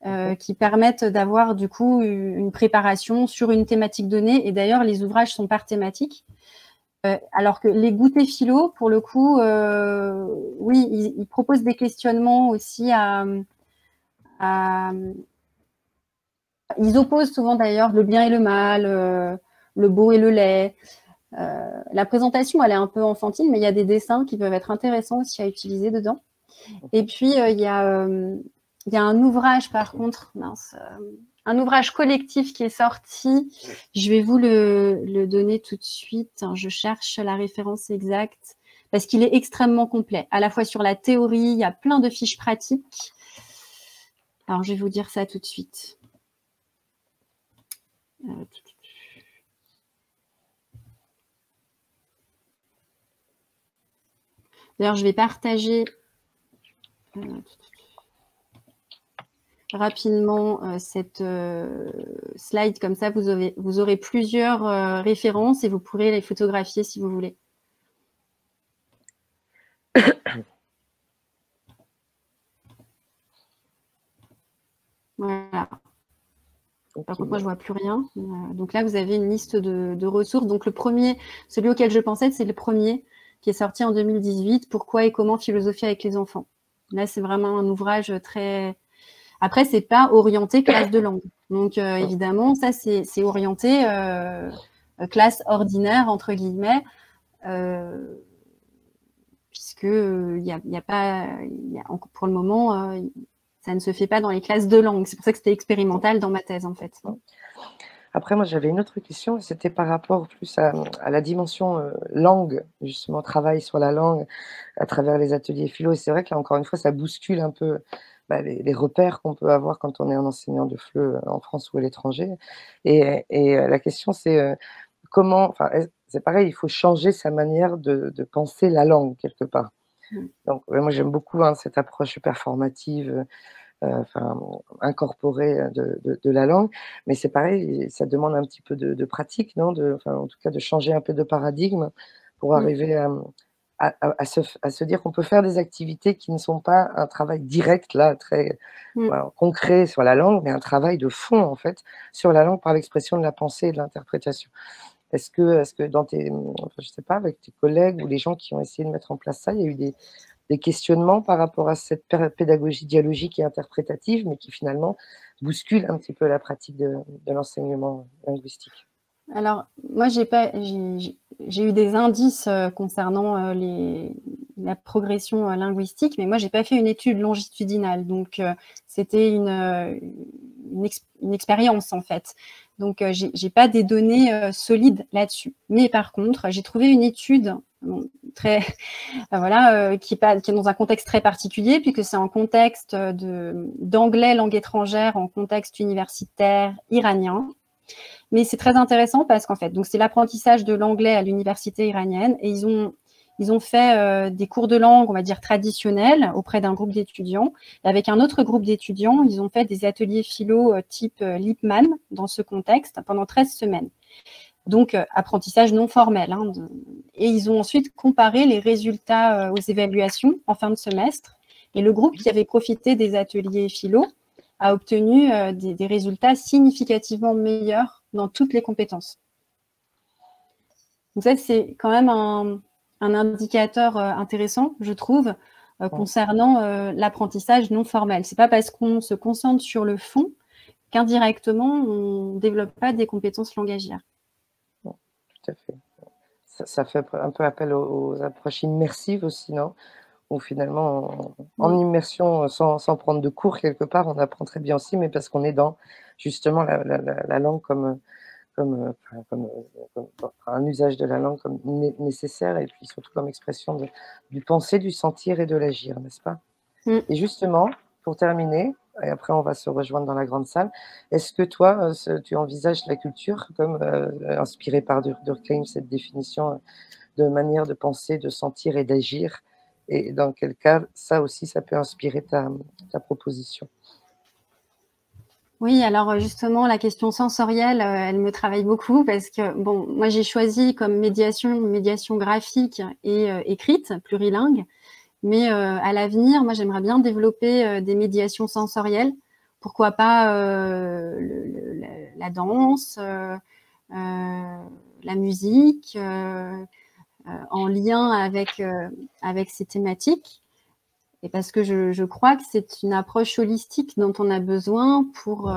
A: Mmh.
B: qui permettent d'avoir du coup une préparation sur une thématique donnée. Et d'ailleurs, les ouvrages sont par thématique, alors que les goûters philo, pour le coup, oui, ils proposent des questionnements aussi à ils opposent souvent d'ailleurs le bien et le mal, le beau et le laid. La présentation, elle est un peu enfantine, mais il y a des dessins qui peuvent être intéressants aussi à utiliser dedans. Et puis, il y a un ouvrage, par contre, un ouvrage collectif qui est sorti. Je vais vous le donner tout de suite. Je cherche la référence exacte parce qu'il est extrêmement complet. À la fois sur la théorie, il y a plein de fiches pratiques. Alors, je vais vous dire ça tout de suite. D'ailleurs, je vais partager rapidement cette slide, comme ça vous aurez plusieurs références et vous pourrez les photographier si vous voulez. Voilà. Par contre, moi, je vois plus rien. Donc là, vous avez une liste de ressources. Donc le premier, celui auquel je pensais, c'est le premier qui est sorti en 2018, Pourquoi et comment philosopher avec les enfants. Là, c'est vraiment un ouvrage très... Après, c'est pas orienté classe de langue. Donc évidemment, ça, c'est orienté classe ordinaire, entre guillemets, puisque il y a pas, pour le moment, ça ne se fait pas dans les classes de langue. C'est pour ça que c'était expérimental dans ma thèse, en fait.
A: Après, moi, j'avais une autre question, c'était par rapport plus à la dimension, langue, justement, travail sur la langue à travers les ateliers philo. Et c'est vrai que là, encore une fois, ça bouscule un peu, les repères qu'on peut avoir quand on est un enseignant de FLE en France ou à l'étranger. La question, c'est, comment, enfin, c'est pareil, il faut changer sa manière de penser la langue quelque part.
B: Mmh.
A: Donc, ouais, moi, j'aime beaucoup, hein, cette approche performative, enfin, incorporée, de la langue. Mais c'est pareil, ça demande un petit peu de pratique, non? Enfin, en tout cas, de changer un peu de paradigme pour
B: Mmh.
A: arriver à se dire qu'on peut faire des activités qui ne sont pas un travail direct, là, très,
B: Mmh.
A: voilà, concret sur la langue, mais un travail de fond, en fait, sur la langue par l'expression de la pensée et de l'interprétation. Est-ce que dans enfin, je sais pas, avec tes collègues ou les gens qui ont essayé de mettre en place ça, il y a eu des questionnements par rapport à cette pédagogie dialogique et interprétative, mais qui finalement bouscule un petit peu la pratique de l'enseignement linguistique?
B: Alors, moi, j'ai eu des indices concernant la progression linguistique, mais moi, j'ai pas fait une étude longitudinale. Donc, c'était une expérience, en fait. Donc, j'ai pas des données solides là-dessus. Mais par contre, j'ai trouvé une étude très, voilà, qui est dans un contexte très particulier, puisque c'est un contexte d'anglais langue étrangère en contexte universitaire iranien. Mais c'est très intéressant parce qu'en fait, donc c'est l'apprentissage de l'anglais à l'université iranienne, et ils ont fait des cours de langue, on va dire traditionnels, auprès d'un groupe d'étudiants. Et avec un autre groupe d'étudiants, ils ont fait des ateliers philo type Lippmann dans ce contexte pendant 13 semaines. Donc, apprentissage non formel. Hein, et ils ont ensuite comparé les résultats aux évaluations en fin de semestre. Et le groupe qui avait profité des ateliers philo a obtenu des résultats significativement meilleurs dans toutes les compétences. Donc ça, c'est quand même un indicateur intéressant, je trouve, concernant l'apprentissage non formel. C'est pas parce qu'on se concentre sur le fond qu'indirectement, on ne développe pas des compétences langagières.
A: Tout à fait. Ça fait un peu appel aux approches immersives aussi, non? Où finalement, en immersion, sans prendre de cours quelque part, on apprend très bien aussi, mais parce qu'on est dans justement la langue comme un usage de la langue comme nécessaire, et puis surtout comme expression du penser, du sentir et de l'agir, n'est-ce pas? Et justement, pour terminer, et après on va se rejoindre dans la grande salle, est-ce que toi, tu envisages la culture comme inspirée par Durkheim, cette définition de manière de penser, de sentir et d'agir? Et dans quel cas, ça aussi, ça peut inspirer ta proposition?
B: Oui, alors justement, la question sensorielle, elle me travaille beaucoup parce que, bon, moi j'ai choisi comme médiation graphique et écrite, plurilingue, mais à l'avenir, moi j'aimerais bien développer des médiations sensorielles. Pourquoi pas la danse, la musique, en lien avec ces thématiques. Et parce que je crois que c'est une approche holistique dont on a besoin pour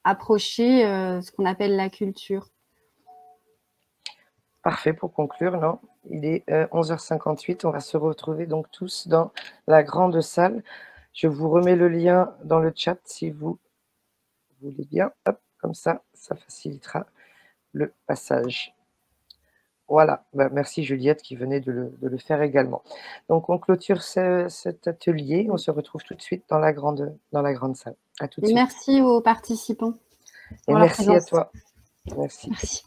B: approcher ce qu'on appelle la culture.
A: Parfait pour conclure, non? Il est 11h58, on va se retrouver donc tous dans la grande salle. Je vous remets le lien dans le chat si vous voulez bien. Hop, comme ça facilitera le passage. Voilà, bah, merci Juliette qui venait de le faire également. Donc on clôture cet atelier, on se retrouve tout de suite dans la grande salle. À tout de
B: Et
A: suite.
B: merci aux participants
A: Et
B: pour leur
A: merci à
B: présence.
A: toi. Merci.
B: Merci.